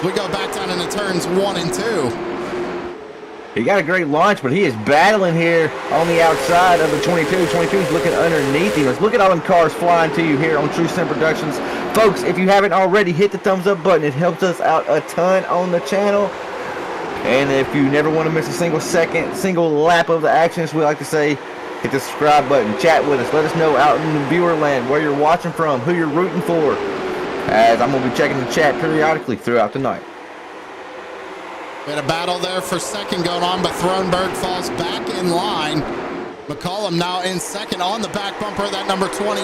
S1: We go back down into turns 1 and 2.
S2: He got a great launch, but he is battling here on the outside of the 22. 22 is looking underneath him. Let's look at all them cars flying to you here on True Sim Productions. Folks, if you haven't already, hit the thumbs up button. It helps us out a ton on the channel. And if you never want to miss a single lap of the action, as we like to say, hit the subscribe button. Chat with us. Let us know out in the viewer land where you're watching from, who you're rooting for, as I'm going to be checking the chat periodically throughout the night.
S1: We had a battle there for second going on, but Thronberg falls back in line. McCollum now in second on the back bumper of that number 28.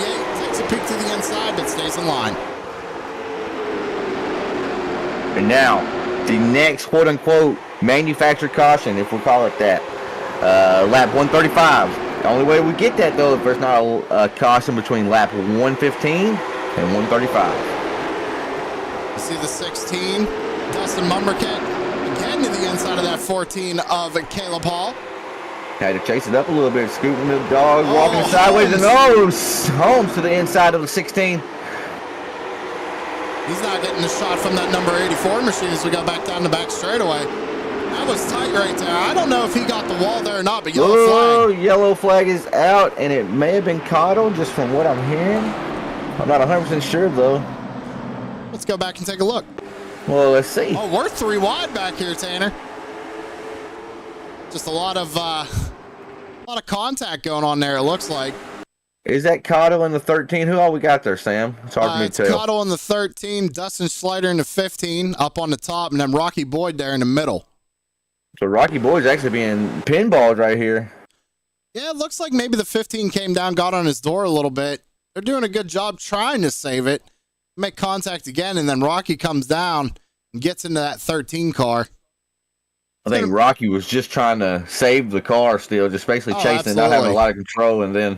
S1: Takes a peek to the inside, but stays in line.
S2: And now, the next quote-unquote manufactured caution, if we call it that. Lap 135. The only way we get that, though, if there's not a caution between lap 115 and 135.
S1: You see the 16, Dustin Mumberket, again to the inside of that 14 of Caleb Hall.
S2: Had to chase it up a little bit, scooting the dog, walking sideways, and Holmes to the inside of the 16.
S1: He's not getting the shot from that number 84 machine as we go back down the back straightaway. That was tight right there. I don't know if he got the wall there or not, but yellow flag.
S2: Yellow flag is out, and it may have been Cottle, just from what I'm hearing. I'm not 100% sure, though.
S1: Let's go back and take a look.
S2: Well, let's see.
S1: Oh, we're 3 wide back here, Tanner. Just a lot of lot of contact going on there, it looks like.
S2: Is that Cotto in the 13? Who all we got there, Sam? It's hard for me
S1: It's
S2: to tell.
S1: Cotto in the 13, Dustin Schleider in the 15, up on the top, and then Rocky Boyd there in the middle.
S2: So Rocky Boyd's actually being pinballed right here.
S1: Yeah, it looks like maybe the 15 came down, got on his door a little bit. They're doing a good job trying to save it. Make contact again, and then Rocky comes down and gets into that 13 car.
S2: I think Rocky was just trying to save the car still, just basically chasing it, not having a lot of control, and then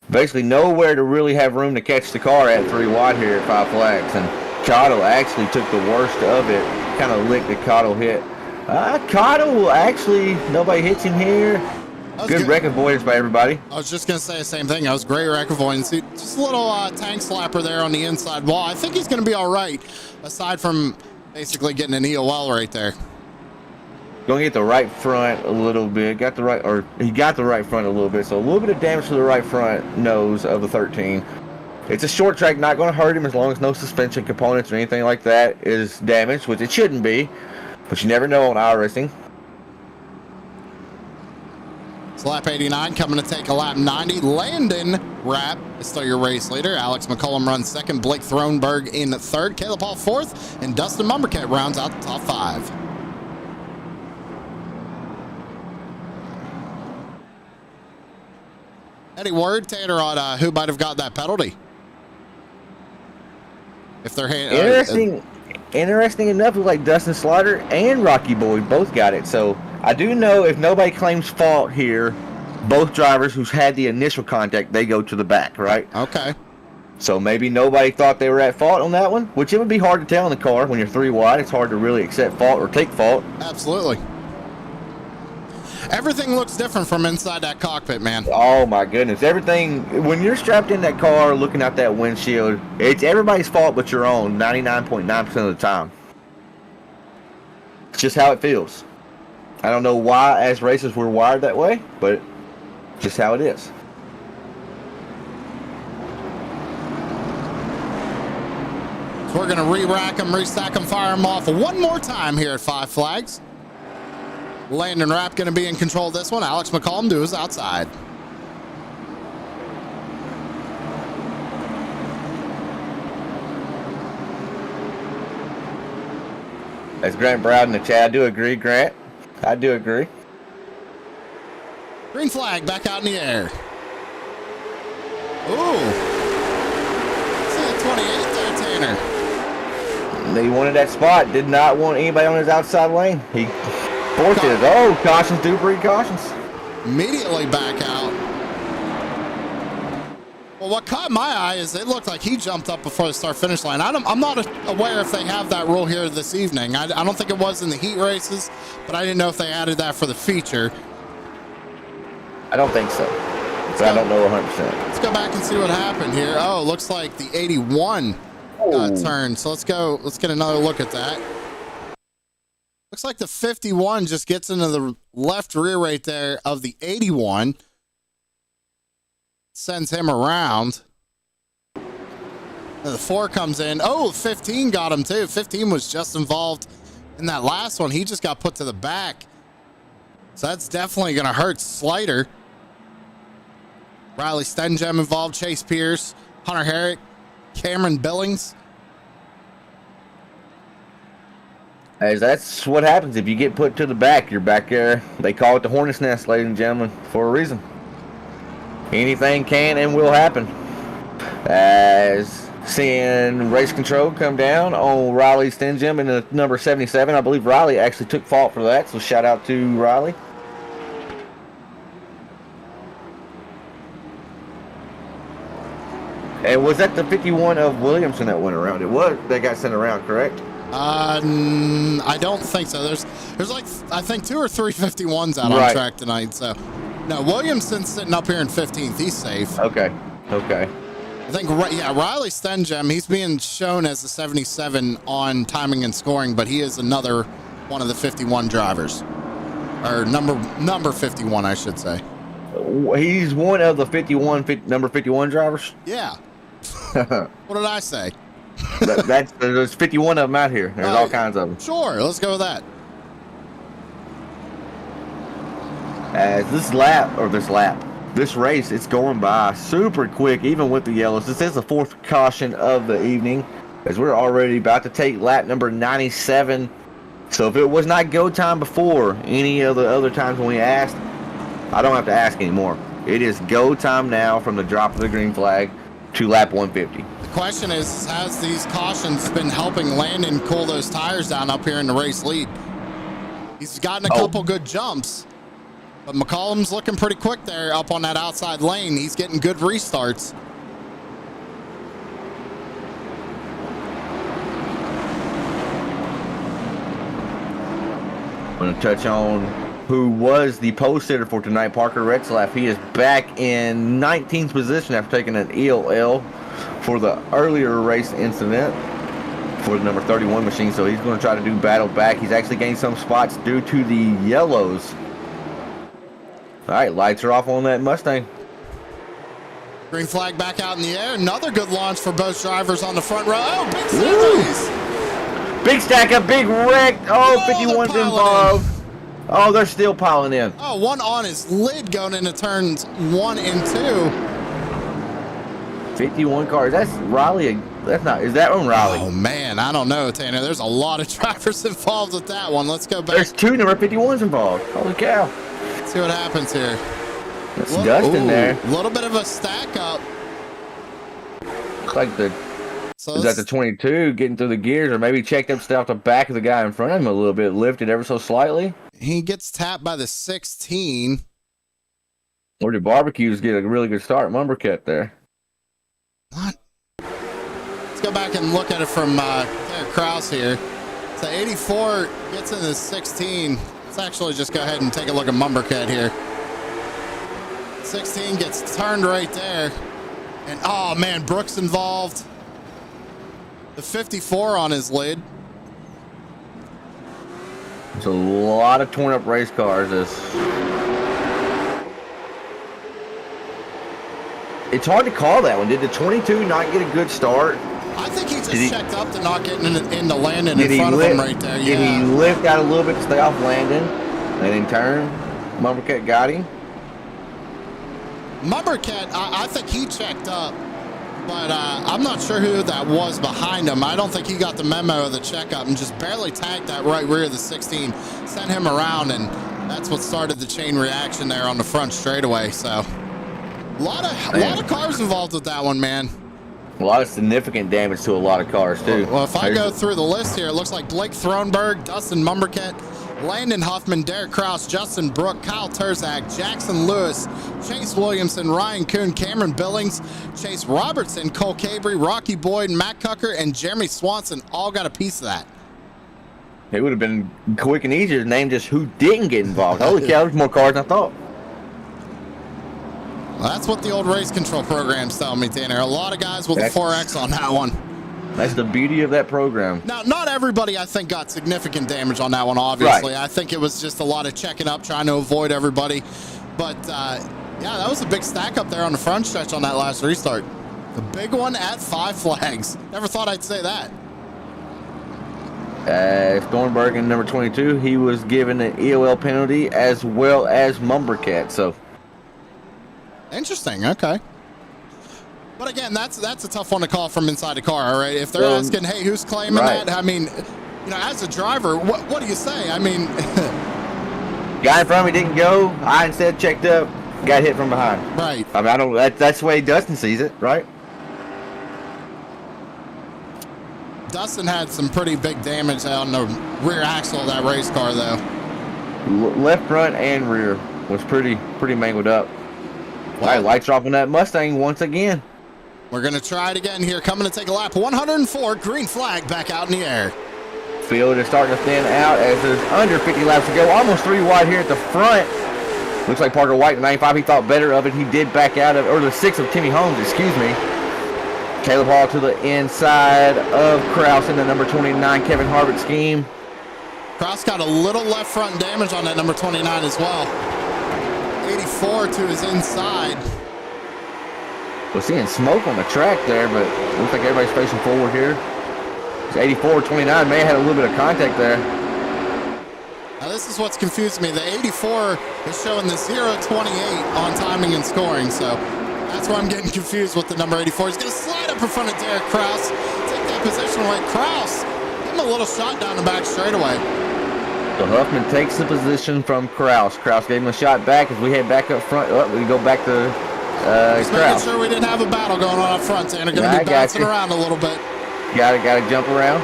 S2: basically nowhere to really have room to catch the car at 3 wide here at Five Flags. And Cotto actually took the worst of it, kind of licked the Cotto hit. Cotto will actually, nobody hits him here. Good wreck avoidance by everybody.
S1: I was just going to say the same thing. That was great wreck avoidance. Just a little tank slapper there on the inside wall. I think he's going to be all right, aside from basically getting an EOL right there.
S2: Going to get the right front a little bit. He got the right front a little bit. So a little bit of damage to the right front nose of the 13. It's a short track, not going to hurt him as long as no suspension components or anything like that is damaged, which it shouldn't be. But you never know on iRacing.
S1: It's lap 89 coming to take a lap 90. Landon Rapp is still your race leader. Alex McCollum runs second. Blake Thronberg in third. Caleb Hall fourth. And Dustin Mumbercat rounds out the top 5. Any word, Tanner, on who might have got that penalty? If they're
S2: Interesting enough, like Dustin Slaughter and Rocky Boyd both got it. So I do know if nobody claims fault here, both drivers who's had the initial contact, they go to the back, right?
S1: Okay.
S2: So maybe nobody thought they were at fault on that one, which it would be hard to tell in the car when you're 3 wide. It's hard to really accept fault or take fault.
S1: Absolutely. Everything looks different from inside that cockpit, man.
S2: Oh my goodness. Everything, when you're strapped in that car looking out that windshield, it's everybody's fault but your own 99.9% of the time. It's just how it feels. I don't know why as racers we're wired that way, but just how it is.
S1: So we're going to re-rack them, restack them, fire them off one more time here at Five Flags. Landon Rapp going to be in control of this one. Alex McCollum to his outside.
S2: That's Grant Brown in the chat. I do agree, Grant. I do agree.
S1: Green flag back out in the air. Ooh. See a 28 there, Tanner.
S2: He wanted that spot. Did not want anybody on his outside lane. He forced it. Oh, cautions do breed cautions.
S1: Immediately back out. Well, what caught my eye is it looked like he jumped up before the start-finish line. I'm not aware if they have that rule here this evening. I don't think it was in the heat races, but I didn't know if they added that for the feature.
S2: I don't think so, but I don't know 100%.
S1: Let's go back and see what happened here. Oh, looks like the 81 turned. So let's get another look at that. Looks like the 51 just gets into the left rear right there of the 81. Sends him around. And the 4 comes in. Oh, 15 got him too. 15 was just involved in that last one. He just got put to the back. So that's definitely going to hurt Sluyter. Riley Stenjem involved. Chase Pierce, Hunter Herrick, Cameron Billings.
S2: As that's what happens if you get put to the back. You're back there. They call it the hornet's nest, ladies and gentlemen, for a reason. Anything can and will happen. As seeing race control come down on Riley Stenjem in the number 77. I believe Riley actually took fault for that, so shout out to Riley. And was that the 51 of Williamson that went around? It was. That got sent around, correct?
S1: I don't think so. There's like, I think 2 or 3 51s out on track tonight. So, no, Williamson's sitting up here in 15th. He's safe.
S2: Okay.
S1: I think, yeah, Riley Stenjem, he's being shown as the 77 on timing and scoring, but he is another one of the 51 drivers. Or number 51, I should say.
S2: He's one of the number 51 drivers?
S1: Yeah. What did I say?
S2: There's 51 of them out here. There's all kinds of them.
S1: Sure, let's go with that.
S2: As this race, it's going by super quick, even with the yellows. This is the fourth caution of the evening, as we're already about to take lap number 97. So if it was not go time before any of the other times when we asked, I don't have to ask anymore. It is go time now from the drop of the green flag to lap 150.
S1: The question is, has these cautions been helping Landon cool those tires down up here in the race lead? He's gotten a couple good jumps, but McCollum's looking pretty quick there up on that outside lane. He's getting good restarts.
S2: I'm going to touch on who was the pole sitter for tonight, Parker Retzlaff. He is back in 19th position after taking an ELL for the earlier race incident for the number 31 machine, so he's going to try to do battle back. He's actually gained some spots due to the yellows. All right, lights are off on that Mustang.
S1: Green flag back out in the air. Another good launch for both drivers on the front row. Oh, big series.
S2: Big stack up, big wreck. Oh, 51's involved. Oh, they're still piling in.
S1: Oh, one on his lid going into turns 1 and 2.
S2: 51 cars. That's Riley. That's not. Is that on Riley?
S1: Oh, man. I don't know, Tanner. There's a lot of drivers involved with that one. Let's go back.
S2: There's 2 number 51s involved. Holy cow.
S1: Let's see what happens here.
S2: That's Dustin there.
S1: A little bit of a stack up.
S2: Looks like is that the 22 getting through the gears, or maybe checked up off the back of the guy in front of him a little bit, lifted ever so slightly?
S1: He gets tapped by the 16.
S2: Or did Barbecues get a really good start at Mumbercat there?
S1: What? Let's go back and look at it from Derek Kraus here. So 84 gets in the 16. Let's actually just go ahead and take a look at Mumbercat here. 16 gets turned right there. And, oh, man, Brooks involved. The 54 on his lid.
S2: It's a lot of torn up race cars. It's hard to call that one. Did the 22 not get a good start?
S1: I think he just checked up to not getting into Landon in front of him right there.
S2: Did he lift out a little bit to stay off Landon and then turn? Mumbercat got him.
S1: Mumbercat, I think he checked up, but I'm not sure who that was behind him. I don't think he got the memo of the checkup and just barely tagged that right rear of the 16, sent him around, and that's what started the chain reaction there on the front straightaway. So a lot of cars involved with that one, man.
S2: A lot of significant damage to a lot of cars, too.
S1: Well, if I go through the list here, it looks like Blake Thronberg, Dustin Mumbercat, Landon Huffman, Derek Kraus, Justin Brook, Kyle Terzak, Jackson Lewis, Chase Williamson, Ryan Kuhn, Cameron Billings, Chase Robertson, Cole Cabry, Rocky Boyd, Matt Cucker, and Jeremy Swanson all got a piece of that.
S2: It would have been quick and easier to name just who didn't get involved. Holy cow, there's more cars than I thought.
S1: Well, that's what the old race control programs tell me, Tanner. A lot of guys with a 4X on that one.
S2: That's the beauty of that program.
S1: Now, not everybody, I think, got significant damage on that one, obviously.
S2: Right.
S1: I think it was just a lot of checking up, trying to avoid everybody. But, yeah, that was a big stack up there on the front stretch on that last restart. The big one at 5 flags. Never thought I'd say that.
S2: Thornburg in number 22, he was given an EOL penalty as well as Mumbercat, so...
S1: Interesting, okay. But again, that's a tough one to call from inside the car, all right? If they're asking, hey, who's claiming that? I mean, you know, as a driver, what do you say? I mean...
S2: Guy in front of me didn't go. I instead checked up, got hit from behind.
S1: Right.
S2: I mean, that's the way Dustin sees it, right?
S1: Dustin had some pretty big damage on the rear axle of that race car, though.
S2: Left front and rear was pretty mangled up. All right, lights are off on that Mustang once again.
S1: We're going to try it again here. Coming to take a lap. 104, green flag back out in the air.
S2: Field is starting to thin out as there's under 50 laps to go. Almost 3 wide here at the front. Looks like Parker White in 95. He thought better of it. He did back out of, or the 6 of Timmy Holmes, excuse me. Caleb Hall to the inside of Kraus in the number 29 Kevin Harvick scheme.
S1: Kraus got a little left front damage on that number 29 as well. 84 to his inside.
S2: We're seeing smoke on the track there, but looks like everybody's facing forward here. It's 84-29. May have had a little bit of contact there.
S1: Now this is what's confused me. The 84 is showing the 028 on timing and scoring, so that's why I'm getting confused with the number 84. He's going to slide up in front of Derek Kraus, take that position away. Kraus, give him a little shot down the back straightaway.
S2: So Huffman takes the position from Kraus. Kraus gave him a shot back as we head back up front. Oh, we go back to
S1: Just
S2: Kraus.
S1: making sure we didn't have a battle going on up front, Tanner. Going to be bouncing around a little bit.
S2: Got to jump around.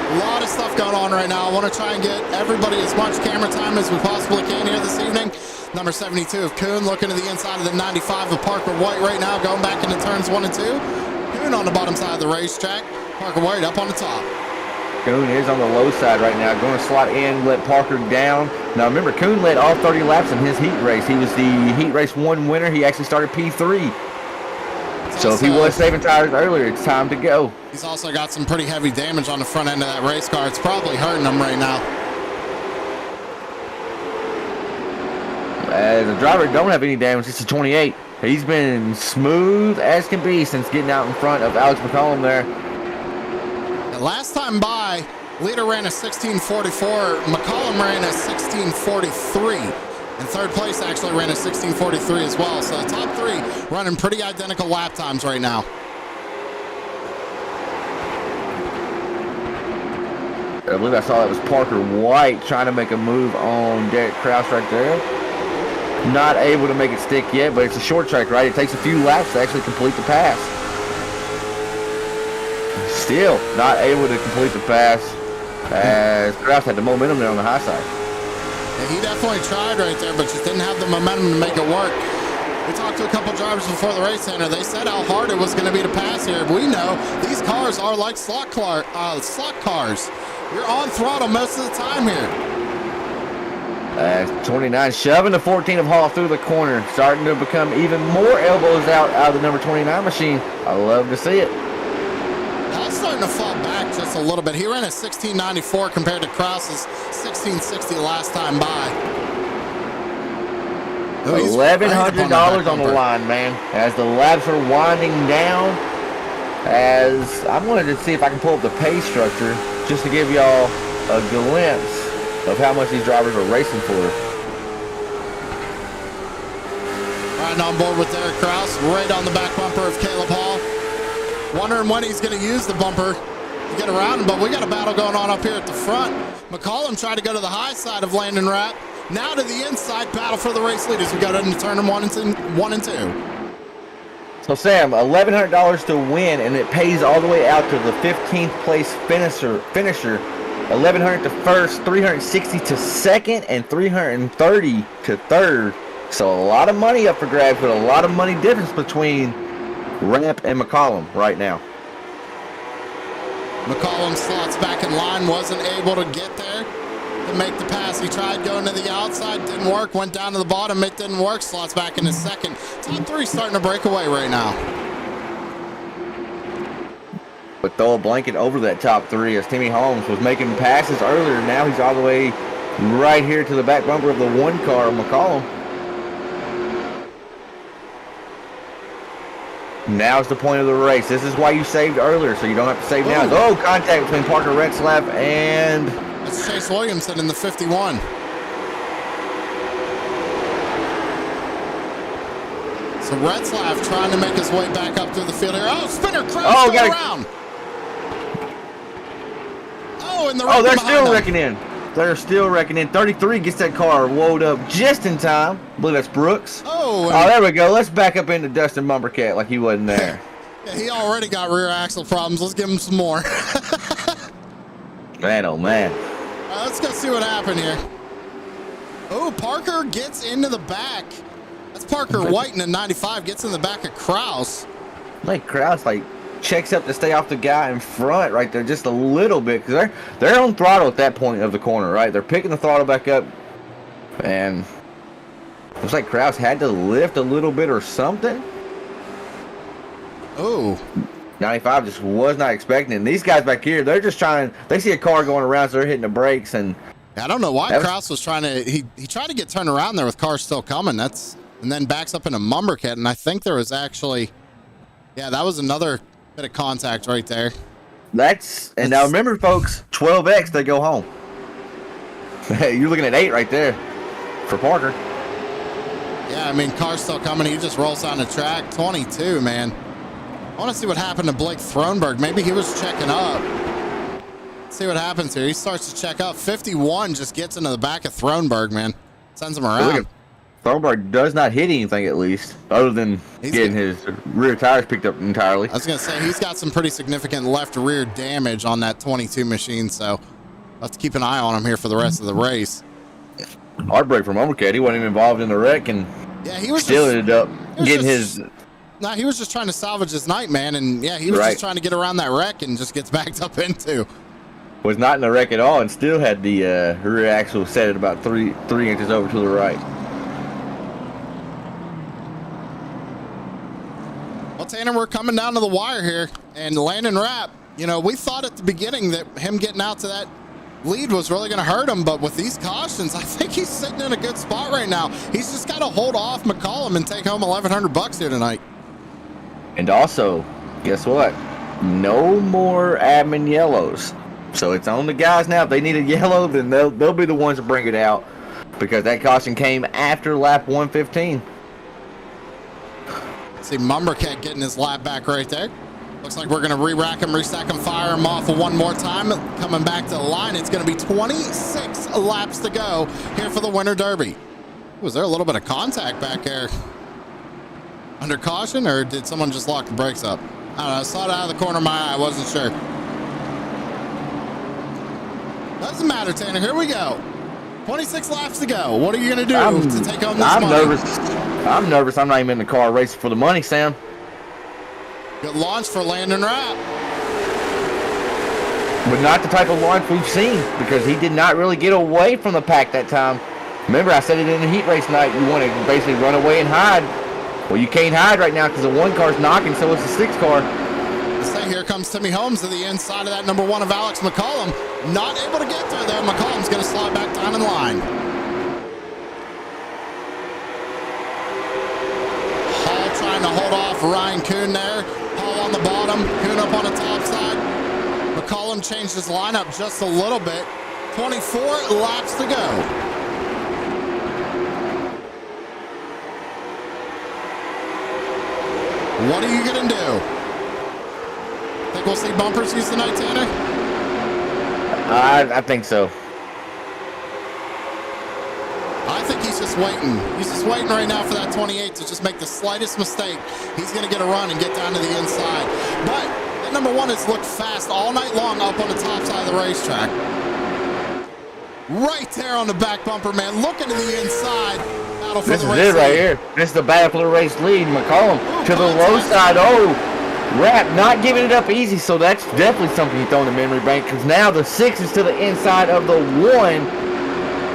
S1: A lot of stuff going on right now. I want to try and get everybody as much camera time as we possibly can here this evening. Number 72 of Kuhn looking to the inside of the 95 of Parker White right now, going back into turns 1 and 2. Kuhn on the bottom side of the racetrack. Parker White up on the top.
S2: Kuhn is on the low side right now, going to slot in, let Parker down. Now remember, Kuhn led all 30 laps in his heat race. He was the heat race 1 winner. He actually started P3. So if he was saving tires earlier, it's time to go.
S1: He's also got some pretty heavy damage on the front end of that race car. It's probably hurting him right now.
S2: The driver don't have any damage. It's a 28. He's been smooth as can be since getting out in front of Alex McCollum there.
S1: The last time by, leader ran a 1644. McCollum ran a 1643. And third place actually ran a 1643 as well. So the top 3 running pretty identical lap times right now.
S2: I believe I saw that was Parker White trying to make a move on Derek Kraus right there. Not able to make it stick yet, but it's a short track, right? It takes a few laps to actually complete the pass. Still not able to complete the pass as Kraus had the momentum there on the high side.
S1: Yeah, he definitely tried right there, but just didn't have the momentum to make it work. We talked to a couple drivers before the race center. They said how hard it was going to be to pass here. We know these cars are like slot cars. You're on throttle most of the time here.
S2: 29 shoving the 14 of Hall through the corner, starting to become even more elbows out of the number 29 machine. I love to see it.
S1: Hall's starting to fall back just a little bit. He ran a 1694 compared to Kraus's 1660 last time by.
S2: $1,100 on the line, man, as the laps are winding down. As I'm going to see if I can pull up the pay structure just to give y'all a glimpse of how much these drivers are racing for.
S1: Riding on board with Derek Kraus, right on the back bumper of Caleb Hall. Wondering when he's going to use the bumper to get around him, but we got a battle going on up here at the front. McCollum tried to go to the high side of Landon Rapp. Now to the inside, battle for the race leaders. We got into turn 1 and 2.
S2: So Sam, $1,100 to win, and it pays all the way out to the 15th place finisher. $1,100 to first, $360 to second, and $330 to third. So a lot of money up for grabs, but a lot of money difference between Rapp and McCollum right now.
S1: McCollum slots back in line, wasn't able to get there to make the pass. He tried going to the outside, didn't work, went down to the bottom, it didn't work, slots back in his second. Top 3 starting to break away right now.
S2: But throw a blanket over that top 3 as Timmy Holmes was making passes earlier. Now he's all the way right here to the back bumper of the 1 car, McCollum. Now's the point of the race. This is why you saved earlier, so you don't have to save now. Oh, contact between Parker Retzlaff and...
S1: That's Chase Williamson in the 51. So Retzlaff trying to make his way back up through the field here. Oh, spinner, Kraus still around. Oh, and
S2: they're still wrecking in. They're still wrecking in. 33 gets that car woed up just in time. I believe that's Brooks.
S1: Oh,
S2: there we go. Let's back up into Dustin Bumpercat like he wasn't there.
S1: Yeah, he already got rear axle problems. Let's give him some more.
S2: Man, oh man.
S1: Let's go see what happened here. Oh, Parker gets into the back. That's Parker White in the 95. Gets in the back of Kraus.
S2: Like Kraus, checks up to stay off the guy in front right there just a little bit, because they're on throttle at that point of the corner, right? They're picking the throttle back up, and looks like Kraus had to lift a little bit or something.
S1: Oh.
S2: 95 just was not expecting it. And these guys back here, they're just they see a car going around, so they're hitting the brakes. And
S1: I don't know why Kraus was trying to, he tried to get turned around there with cars still coming. And then backs up in a Mumbercat, and I think there was actually, that was another bit of contact right there.
S2: And now remember, folks, 12X, they go home. You're looking at 8 right there for Parker.
S1: Yeah, I mean, car's still coming. He just rolls down the track. 22, man. I want to see what happened to Blake Thronberg. Maybe he was checking up. Let's see what happens here. He starts to check up. 51 just gets into the back of Thronberg, man. Sends him around.
S2: Thronberg does not hit anything, at least, other than getting his rear tires picked up entirely.
S1: I was going to say, he's got some pretty significant left rear damage on that 22 machine, so I'll have to keep an eye on him here for the rest of the race.
S2: Heartbreak from Overcat. He wasn't even involved in the wreck, and
S1: yeah, he was
S2: still
S1: just,
S2: ended up getting his...
S1: Nah, he was just trying to salvage his night, man, and yeah, he was just trying to get around that wreck and just gets backed up into.
S2: Was not in the wreck at all and still had the rear axle set at about three inches over to the right.
S1: Well, Tanner, we're coming down to the wire here, and Landon Rapp, you know, we thought at the beginning that him getting out to that lead was really going to hurt him, but with these cautions, I think he's sitting in a good spot right now. He's just got to hold off McCollum and take home $1,100 here tonight.
S2: And also, guess what? No more admin yellows. So it's on the guys now. If they need a yellow, then they'll be the ones to bring it out, because that caution came after lap 115.
S1: See Mumbercat getting his lap back right there. Looks like we're going to re-rack him, restack him, fire him off one more time. Coming back to the line, it's going to be 26 laps to go here for the Winter Derby. Was there a little bit of contact back there? Under caution, or did someone just lock the brakes up? I don't know. I saw it out of the corner of my eye. I wasn't sure. Doesn't matter, Tanner. Here we go. 26 laps to go. What are you going to do to take home this money?
S2: I'm nervous. I'm not even in the car racing for the money, Sam.
S1: Good launch for Landon Rapp.
S2: But not the type of launch we've seen, because he did not really get away from the pack that time. Remember, I said it in the heat race night. You want to basically run away and hide. Well, you can't hide right now because the 1 car's knocking, so it's the 6 car.
S1: Say, here comes Timmy Holmes to the inside of that number 1 of Alex McCollum. Not able to get there, though. McCollum's going to slide back down in line. Hall trying to hold off Ryan Kuhn there. Hall on the bottom, Kuhn up on the top side. McCollum changed his lineup just a little bit. 24 laps to go. What are you going to do? Think we'll see bumpers used tonight, Tanner?
S2: I think so.
S1: I think he's just waiting. He's just waiting right now for that 28 to just make the slightest mistake. He's going to get a run and get down to the inside. But that number 1 has looked fast all night long up on the top side of the racetrack. Right there on the back bumper, man. Looking to the inside. Battle for
S2: this
S1: the
S2: is
S1: race
S2: it right
S1: lead.
S2: here. This is the battle for the race lead. McCollum to the low side. Oh, Rapp not giving it up easy, so that's definitely something you throw in the memory bank, because now the 6 is to the inside of the 1.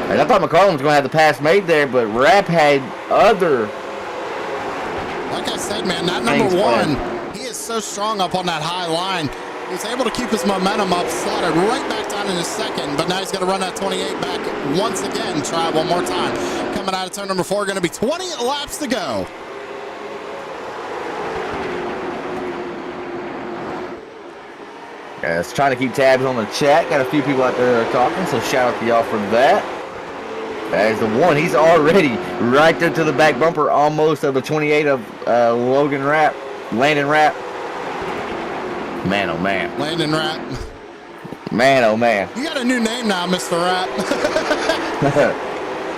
S2: And I thought McCollum was going to have the pass made there, but Rapp had other...
S1: Like I said, man, that number 1, he is so strong up on that high line. He's able to keep his momentum up, slotted right back down in his second, but now he's going to run that 28 back once again. Try one more time. Coming out of turn number 4, going to be 20 laps to go.
S2: Yeah, it's trying to keep tabs on the chat. Got a few people out there that are talking, so shout out to y'all for that. That is the 1. He's already right there to the back bumper, almost of the 28 of Landon Rapp. Man, oh man.
S1: Landon Rapp.
S2: Man, oh man.
S1: You got a new name now, Mr. Rapp.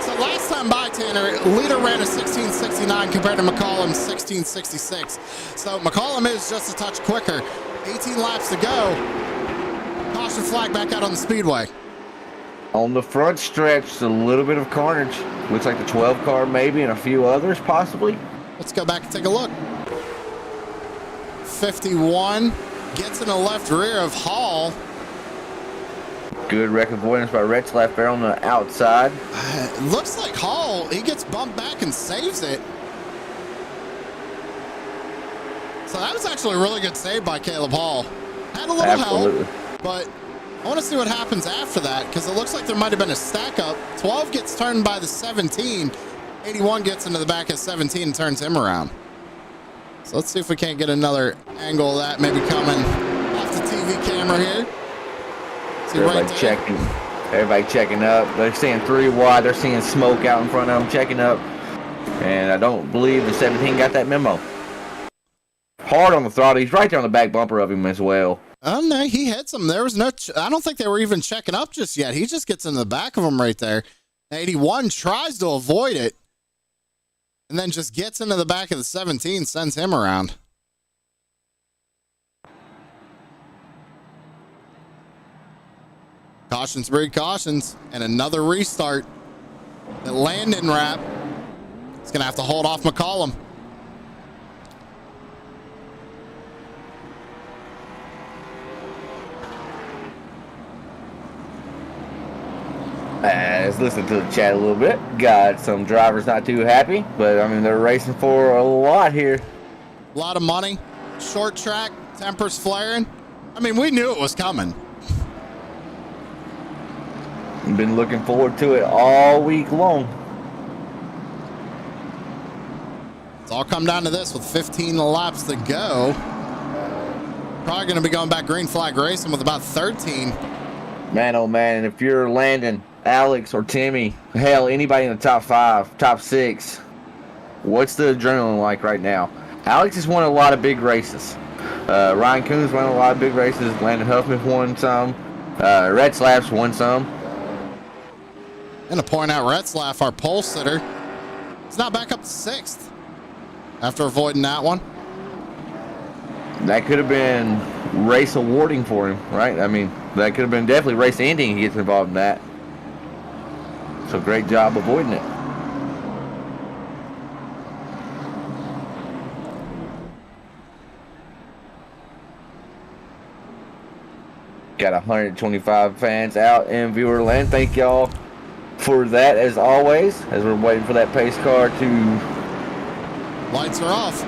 S1: So last time by, Tanner, leader ran a 16:69 compared to McCollum's 16:66. So McCollum is just a touch quicker. 18 laps to go. Caution flag back out on the speedway.
S2: On the front stretch, a little bit of carnage. Looks like the 12 car maybe, and a few others possibly.
S1: Let's go back and take a look. 51 gets in the left rear of Hall.
S2: Good wreck avoidance by Retzlaff there on the outside.
S1: Looks like Hall, he gets bumped back and saves it. So that was actually a really good save by Caleb Hall. Had a little help, but I want to see what happens after that, because it looks like there might have been a stack up. 12 gets turned by the 17. 81 gets into the back of 17 and turns him around. So let's see if we can't get another angle of that maybe coming off the TV camera here. See
S2: Everybody
S1: right
S2: checking. Everybody checking up. They're seeing 3 wide. They're seeing smoke out in front of them, checking up. And I don't believe the 17 got that memo. Hard on the throttle. He's right there on the back bumper of him as well.
S1: Oh, no, he hits him. There was no, I don't think they were even checking up just yet. He just gets in the back of him right there. 81 tries to avoid it and then just gets into the back of the 17, sends him around. Cautions breed cautions, and another restart. The Landon wrap. It's going to have to hold off McCollum.
S2: Let's listen to the chat a little bit. Got some drivers not too happy, but I mean, they're racing for a lot here.
S1: A lot of money. Short track, tempers flaring. I mean, we knew it was coming.
S2: Been looking forward to it all week long.
S1: It's all come down to this with 15 laps to go. Probably going to be going back green flag racing with about 13.
S2: Man, oh man, and if you're Landon, Alex, or Timmy, hell, anybody in the top 5, top 6, what's the adrenaline like right now? Alex has won a lot of big races. Ryan Coons won a lot of big races. Landon Huffman won some. Retzlaff's won some.
S1: And to point out, Retzlaff, our pole sitter, is now back up to 6th after avoiding that one.
S2: That could have been race awarding for him, right? I mean, that could have been definitely race ending. He gets involved in that. So great job avoiding it. Got 125 fans out in viewer land. Thank y'all for that as always, as we're waiting for that pace car to
S1: Lights are off.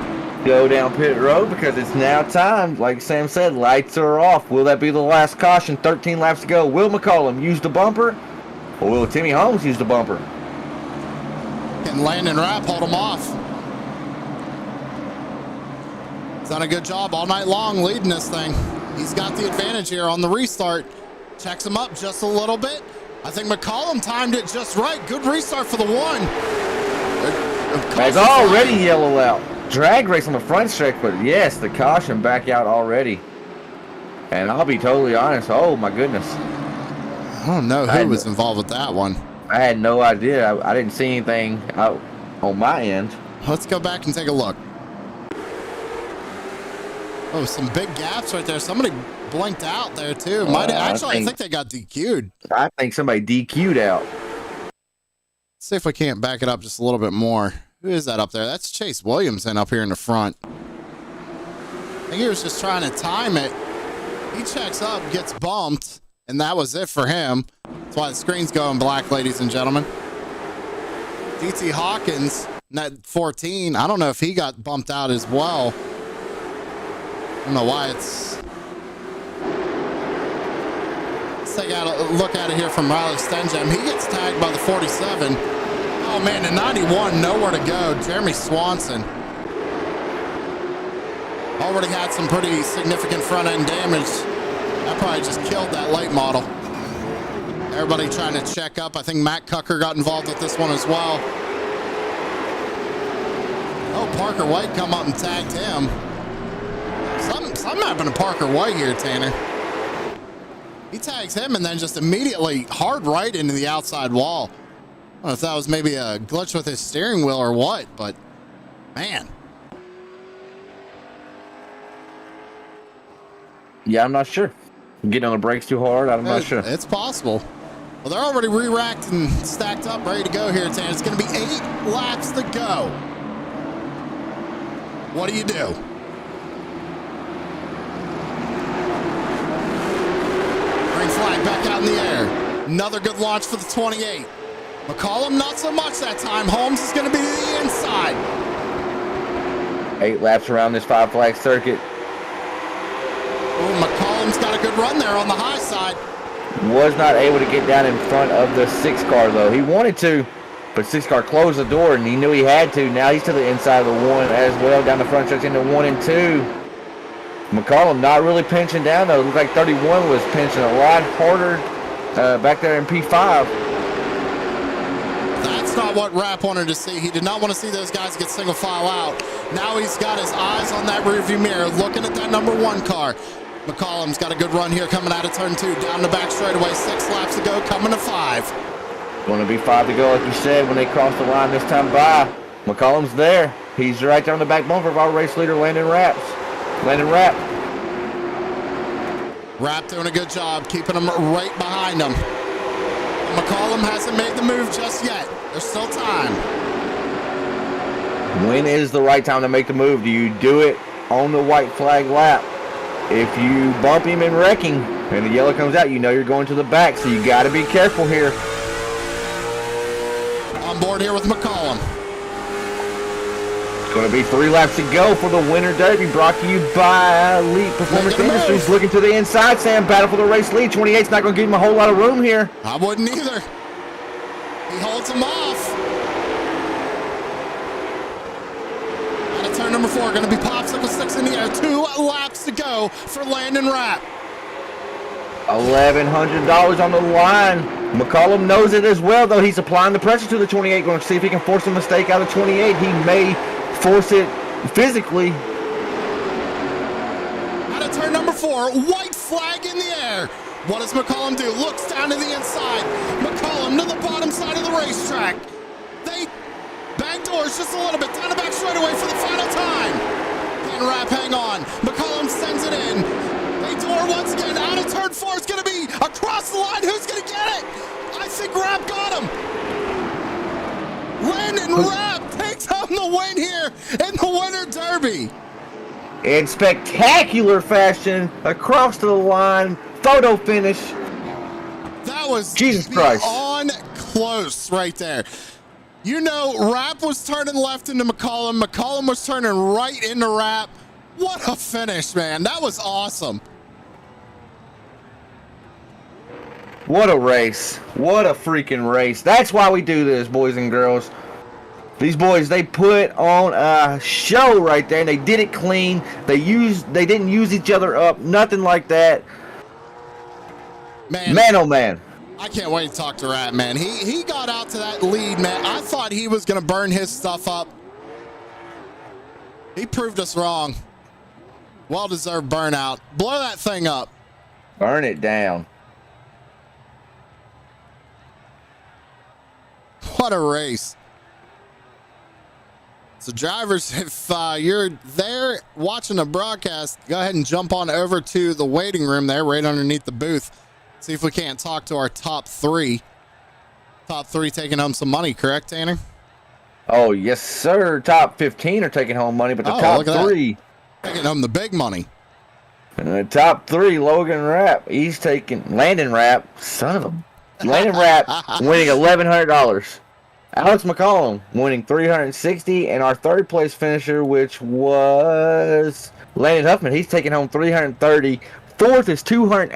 S2: go down pit road because it's now time. Like Sam said, lights are off. Will that be the last caution? 13 laps to go. Will McCollum use the bumper, or will Timmy Holmes use the bumper?
S1: Can Landon Rapp hold him off? He's done a good job all night long leading this thing. He's got the advantage here on the restart. Checks him up just a little bit. I think McCollum timed it just right. Good restart for the one.
S2: It's already yellow out. Drag race on the front stretch, but yes, the caution back out already. And I'll be totally honest. Oh my goodness.
S1: I don't know who was involved with that one.
S2: I had no idea. I didn't see anything out on my end.
S1: Let's go back and take a look. Oh, some big gaps right there. Somebody blinked out there too. I think they got DQ'd.
S2: I think somebody DQ'd out.
S1: Let's see if we can't back it up just a little bit more. Who is that up there? That's Chase Williamson up here in the front. I think he was just trying to time it. He checks up, gets bumped, and that was it for him. That's why the screen's going black, ladies and gentlemen. DT Hawkins, net 14. I don't know if he got bumped out as well. I don't know why it's... Let's take a look at it here from Riley Stenjam. He gets tagged by the 47. Oh, man, the 91, nowhere to go. Jeremy Swanson. Already had some pretty significant front-end damage. That probably just killed that late model. Everybody trying to check up. I think Matt Cucker got involved with this one as well. Oh, Parker White come up and tagged him. Something happened to Parker White here, Tanner. He tags him and then just immediately hard right into the outside wall. I don't know if that was maybe a glitch with his steering wheel or what, but man.
S2: Yeah, I'm not sure. Getting on the brakes too hard, I'm not sure.
S1: It's possible. Well, they're already re-racked and stacked up, ready to go here, Tanner. It's going to be 8 laps to go. What do you do? Green flag back out in the air. Another good launch for the 28. McCollum, not so much that time. Holmes is going to be to the inside.
S2: 8 laps around this 5 flag circuit.
S1: Oh, McCollum's got a good run there on the high side.
S2: Was not able to get down in front of the 6 car though. He wanted to, but 6 car closed the door and he knew he had to. Now he's to the inside of the 1 as well, down the front stretch into 1 and 2. McCollum not really pinching down though. It looked like 31 was pinching a lot harder back there in P5.
S1: That's not what Rapp wanted to see. He did not want to see those guys get single file out. Now he's got his eyes on that rearview mirror, looking at that number 1 car. McCollum's got a good run here coming out of turn 2. Down the back straightaway, 6 laps to go, coming to 5.
S2: Going to be 5 to go, like you said, when they cross the line this time by. McCollum's there. He's right there on the back bumper of our race leader, Landon Rapp.
S1: Rapp doing a good job, keeping him right behind him. McCollum hasn't made the move just yet. There's still time.
S2: When is the right time to make the move? Do you do it on the white flag lap? If you bump him in wrecking and the yellow comes out, you know you're going to the back, so you got to be careful here.
S1: On board here with McCollum.
S2: Going to be 3 laps to go for the Winter Derby, brought to you by Elite Performance Industries. Looking to the inside, Sam. Battle for the race lead. 28's not going to give him a whole lot of room here.
S1: I wouldn't either. He holds him off. Out of turn number 4, going to be Popsicle Sticks in the air. 2 laps to go for Landon Rapp.
S2: $1,100 on the line. McCollum knows it as well, though. He's applying the pressure to the 28. Going to see if he can force a mistake out of 28. He may force it physically.
S1: Out of turn number 4, white flag in the air. What does McCollum do? Looks down to the inside. McCollum to the bottom side of the racetrack. They backdoors just a little bit. Down the back straightaway for the final time. Can Rapp hang on? McCollum sends it in. They door once again. Out of turn 4. It's going to be across the line. Who's going to get it? I think Rapp got him. Landon Rapp takes home the win here in the Winter Derby.
S2: In spectacular fashion, across the line, photo finish.
S1: That was
S2: Jesus Christ.
S1: On close right there. You know, Rapp was turning left into McCollum. McCollum was turning right into Rapp. What a finish, man. That was awesome.
S2: What a race. What a freaking race. That's why we do this, boys and girls. These boys, they put on a show right there, and they did it clean. They didn't use each other up, nothing like that. Man, oh man.
S1: I can't wait to talk to Rapp, man. He got out to that lead, man. I thought he was going to burn his stuff up. He proved us wrong. Well-deserved burnout. Blow that thing up.
S2: Burn it down.
S1: What a race. So drivers, if you're there watching the broadcast, go ahead and jump on over to the waiting room there right underneath the booth. See if we can't talk to our top 3. Top 3 taking home some money, correct, Tanner?
S2: Oh, yes, sir. Top 15 are taking home money, but the top 3...
S1: Taking home the big money.
S2: And the top 3, Logan Rapp. He's taking... Landon Rapp. Son of a... Landon Rapp winning $1,100. Alex McCollum winning $360, and our 3rd place finisher, which was Landon Huffman, he's taking home $330. 4th is $285.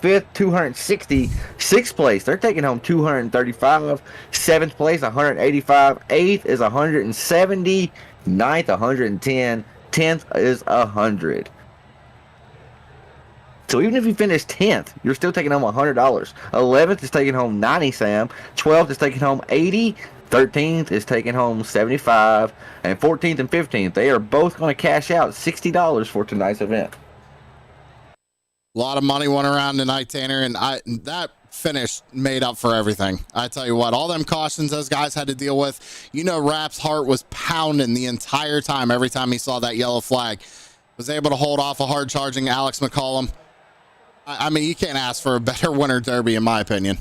S2: 5th, $260. 6th place, they're taking home $235. 7th place, $185. 8th is $170. 9th, $110. 10th is $100. So even if you finish 10th, you're still taking home $100. 11th is taking home $90, Sam. 12th is taking home $80. 13th is taking home $75. And 14th and 15th, they are both going to cash out $60 for tonight's event.
S1: A lot of money went around tonight, Tanner, and that finish made up for everything. I tell you what, all them cautions those guys had to deal with. You know, Rapp's heart was pounding the entire time every time he saw that yellow flag. Was able to hold off a hard-charging Alex McCollum. I mean, you can't ask for a better Winter Derby, in my opinion.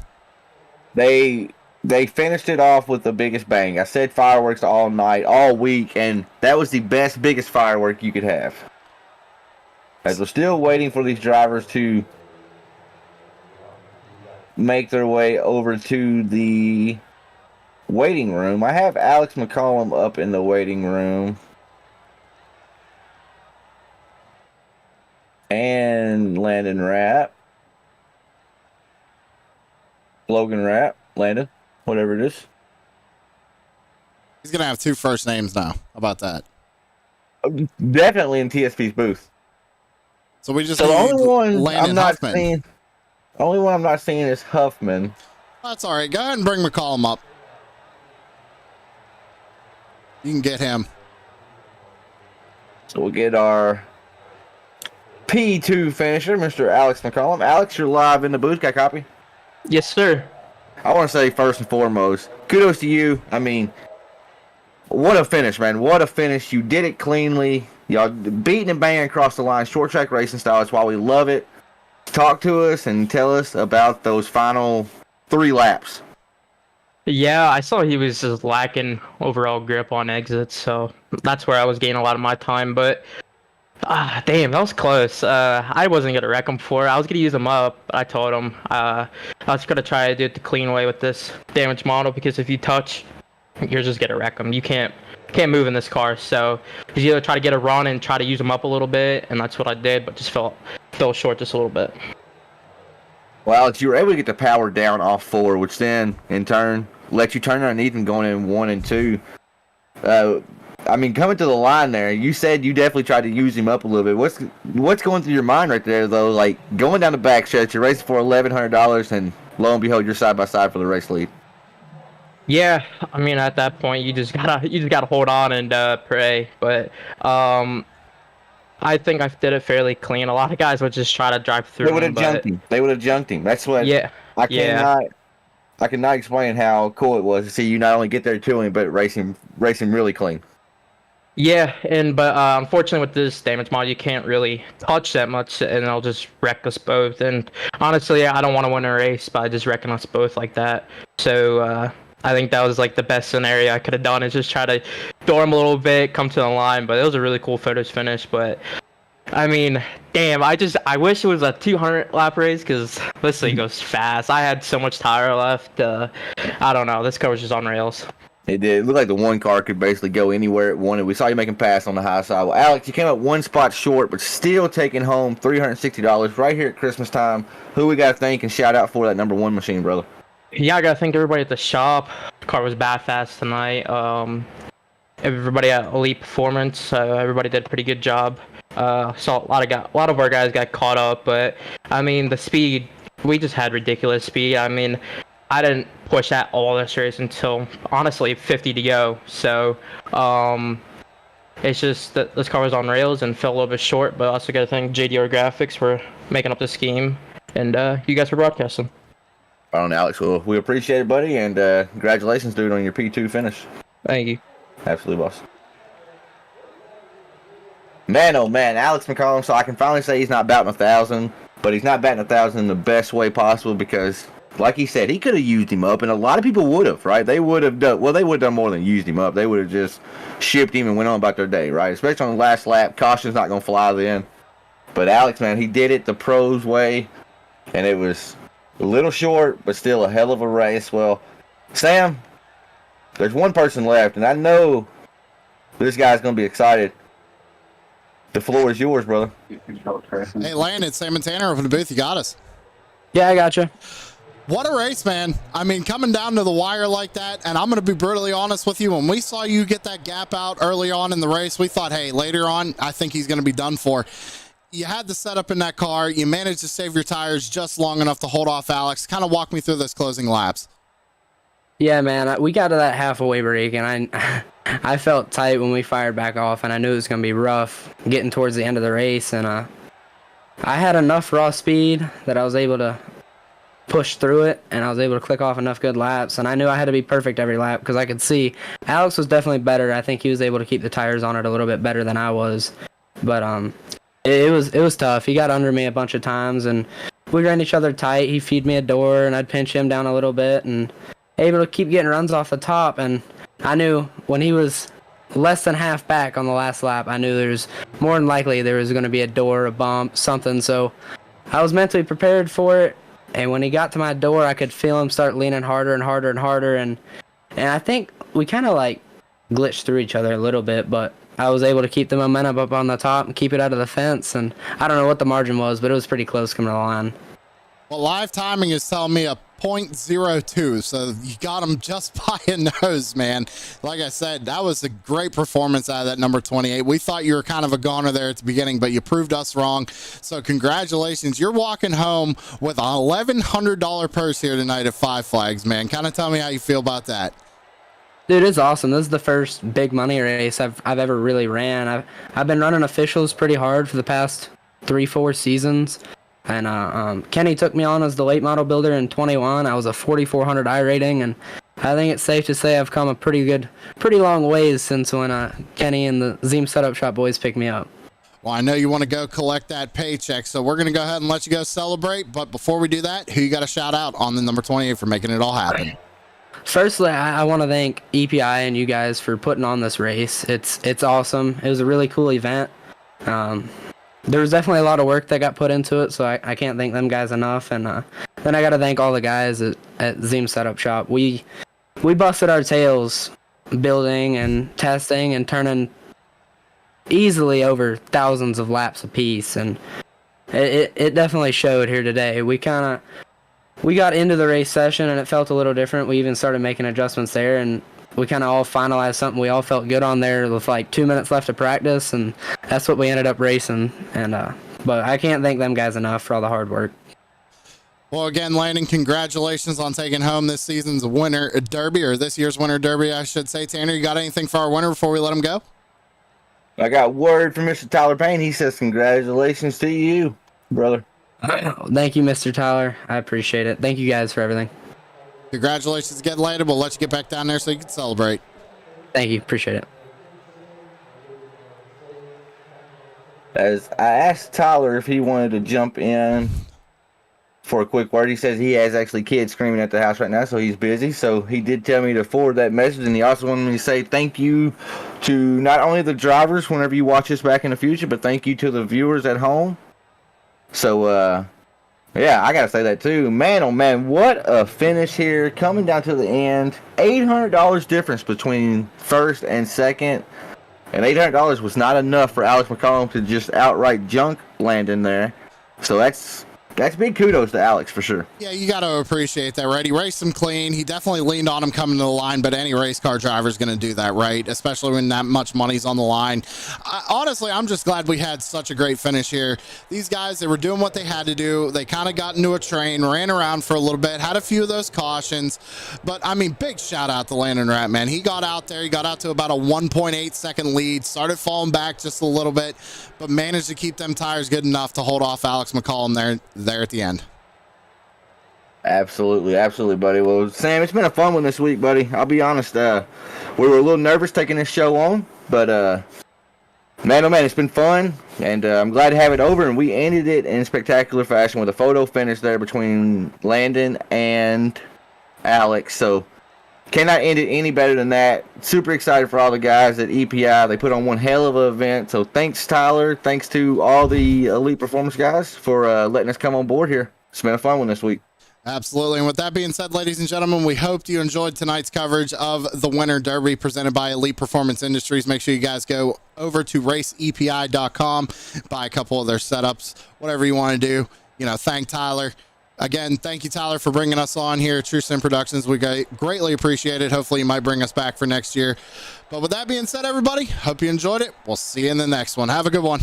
S2: They finished it off with the biggest bang. I said fireworks all night, all week, and that was the best, biggest firework you could have. As we're still waiting for these drivers to make their way over to the waiting room. I have Alex McCollum up in the waiting room. And Landon Rapp. Logan Rapp. Landon. Whatever it is.
S1: He's going to have 2 first names now. How about that?
S2: Definitely in TSP's booth.
S1: So we just
S2: the only one
S1: Landon
S2: I'm not
S1: Huffman.
S2: seeing. Only one I'm not seeing is Huffman.
S1: That's all right. Go ahead and bring McCollum up. You can get him.
S2: So we'll get our P2 finisher, Mr. Alex McCollum. Alex, you're live in the booth. Got a copy?
S6: Yes, sir.
S2: I want to say first and foremost, kudos to you. I mean, what a finish, man. What a finish. You did it cleanly. Y'all beating and banging across the line, short track racing style. That's why we love it. Talk to us and tell us about those final 3 laps.
S6: Yeah, I saw he was just lacking overall grip on exits, so that's where I was gaining a lot of my time. But damn, that was close. I wasn't gonna wreck him before. I was gonna use him up. But I told him I was gonna try to do it the clean way with this damage model, because if you touch, you're just gonna wreck him. You can't move in this car. So you either try to get a run and try to use him up a little bit, and that's what I did, but just fell short just a little bit.
S2: Well, Alex, you were able to get the power down off 4, which then, in turn, let you turn underneath and going in 1 and 2. I mean, coming to the line there, you said you definitely tried to use him up a little bit. What's going through your mind right there, though? Like, going down the back stretch, you're racing for $1,100, and lo and behold, you're side by side for the race lead.
S6: Yeah, I mean, at that point, you just gotta hold on and pray. But I think I did it fairly clean. A lot of guys would just try to drive through.
S2: They would have junked him. They would have junked him. That's what.
S6: Yeah.
S2: I cannot explain how cool it was to see you not only get there to him, but race him really clean.
S6: Yeah, but unfortunately with this damage mod, you can't really touch that much, and it'll just wreck us both. And honestly, I don't want to win a race by just wrecking us both like that. So I think that was like the best scenario I could have done, is just try to door him a little bit, come to the line. But it was a really cool photos finish. But I mean, damn, I wish it was a 200 lap race, because this thing goes fast. I had so much tire left. I don't know. This car was just on rails.
S2: It did. It looked like the one car could basically go anywhere it wanted. We saw you making pass on the high side. Well, Alex, you came up 1 spot short, but still taking home $360 right here at Christmas time. Who we got to thank and shout out for that #1 machine, brother?
S6: Yeah, I gotta thank everybody at the shop. The car was bad fast tonight. Everybody at Elite Performance, everybody did a pretty good job. Saw a lot of our guys got caught up, but I mean, the speed, we just had ridiculous speed. I mean, I didn't push that all this race until honestly 50 to go. So it's just that this car was on rails and fell a little bit short. But I also got to thank JDR Graphics for making up the scheme, and you guys for broadcasting.
S2: Right on, Alex. Well, we appreciate it, buddy, and congratulations, dude, on your P2 finish.
S6: Thank you.
S2: Absolutely, boss. Man, oh man, Alex McCollum. So I can finally say he's not batting 1,000, but he's not batting 1,000 in the best way possible, because, like he said, he could have used him up, and a lot of people would have, right? They would have done, well, they would have done more than used him up. They would have just shipped him and went on about their day, right? Especially on the last lap. Caution's not going to fly then. But Alex, man, he did it the pros way, and it was a little short, but still a hell of a race. Well, Sam, there's one person left, and I know this guy's going to be excited. The floor is yours, brother.
S1: Hey, Landon, Sam and Tanner over the booth. You got us.
S4: Yeah, I gotcha.
S1: What a race, man. I mean, coming down to the wire like that, and I'm going to be brutally honest with you. When we saw you get that gap out early on in the race, we thought, hey, later on, I think he's going to be done for. You had the setup in that car. You managed to save your tires just long enough to hold off Alex. Kind of walk me through those closing laps.
S7: Yeah, man, we got to that halfway break, and I felt tight when we fired back off, and I knew it was going to be rough getting towards the end of the race, and I had enough raw speed that I was able to push through it, and I was able to click off enough good laps, and I knew I had to be perfect every lap, because I could see Alex was definitely better. I think he was able to keep the tires on it a little bit better than I was, but it was tough. He got under me a bunch of times, and we ran each other tight. He feed me a door, and I'd pinch him down a little bit, and able to keep getting runs off the top. And I knew when he was less than half back on the last lap, I knew there's more than likely there was going to be a door, a bump, something. So I was mentally prepared for it. And when he got to my door, I could feel him start leaning harder and harder and harder. And I think we kind of like glitched through each other a little bit, but I was able to keep the momentum up on the top and keep it out of the fence. And I don't know what the margin was, but it was pretty close coming to the line.
S1: Well, live timing is telling me a .02, so you got him just by a nose, man. Like I said, that was a great performance out of that number 28. We thought you were kind of a goner there at the beginning, but you proved us wrong. So congratulations. You're walking home with an $1,100 purse here tonight at Five Flags, man. Kind of tell me how you feel about that.
S7: Dude, it's awesome. This is the first big money race I've ever really ran. I've been running officials pretty hard for the past 3-4 seasons. And Kenny took me on as the late model builder in 21. I was a 4,400 I rating, and I think it's safe to say I've come a pretty long ways since when Kenny and the Zeem Setup Shop boys picked me up.
S1: Well, I know you want to go collect that paycheck, so we're going to go ahead and let you go celebrate. But before we do that, who you got to shout out on the number 28 for making it all happen?
S7: Firstly, I want to thank EPI and you guys for putting on this race. It's awesome. It was a really cool event. There was definitely a lot of work that got put into it, so I can't thank them guys enough. And then I got to thank all the guys at Zeem Setup Shop. We busted our tails building and testing and turning easily over thousands of laps apiece, and it definitely showed here today. We got into the race session and it felt a little different. We even started making adjustments there, and we kind of all finalized something we all felt good on there with like 2 minutes left of practice, and that's what we ended up racing. And but I can't thank them guys enough for all the hard work.
S1: Well, again, Landon, congratulations on taking home this season's winter derby, or this year's winter derby, I should say. Tanner, you got anything for our winner before we let him go?
S2: I got word from Mr. Tyler Payne. He says congratulations to you, brother.
S7: Thank you, Mr. Tyler. I appreciate it. Thank you guys for everything.
S1: Congratulations again, Landon. We'll let you get back down there so you can celebrate.
S7: Thank you. Appreciate it.
S2: As I asked Tyler if he wanted to jump in for a quick word, he says he has actually kids screaming at the house right now, so he's busy. So he did tell me to forward that message, and he also wanted me to say thank you to not only the drivers whenever you watch this back in the future, but thank you to the viewers at home. So, yeah, I gotta say that too. Man, oh man, what a finish here. Coming down to the end. $800 difference between first and second. And $800 was not enough for Alex McCollum to just outright junk Landon there. So that's big kudos to Alex for sure.
S1: Yeah, you got to appreciate that, right? He raced him clean. He definitely leaned on him coming to the line, but any race car driver is going to do that, right? Especially when that much money's on the line. Honestly, I'm just glad we had such a great finish here. These guys, they were doing what they had to do. They kind of got into a train, ran around for a little bit, had a few of those cautions. But, I mean, big shout out to Landon Rat, man. He got out there. He got out to about a 1.8 second lead, started falling back just a little bit, but managed to keep them tires good enough to hold off Alex McCollum there at the end.
S2: Absolutely, buddy. Well, Sam, it's been a fun one this week, buddy. I'll be honest, we were a little nervous taking this show on, but man, oh man, it's been fun, and I'm glad to have it over, and we ended it in spectacular fashion with a photo finish there between Landon and Alex, so cannot end it any better than that. Super excited for all the guys at EPI. They put on one hell of an event. So thanks, Tyler. Thanks to all the Elite Performance guys for letting us come on board here. It's been a fun one this week.
S1: Absolutely. And with that being said, ladies and gentlemen, we hope you enjoyed tonight's coverage of the Winter Derby presented by Elite Performance Industries. Make sure you guys go over to raceepi.com, buy a couple of their setups, whatever you want to do. Thank Tyler. Again, thank you, Tyler, for bringing us on here at True Sim Productions. We greatly appreciate it. Hopefully, you might bring us back for next year. But with that being said, everybody, hope you enjoyed it. We'll see you in the next one. Have a good one.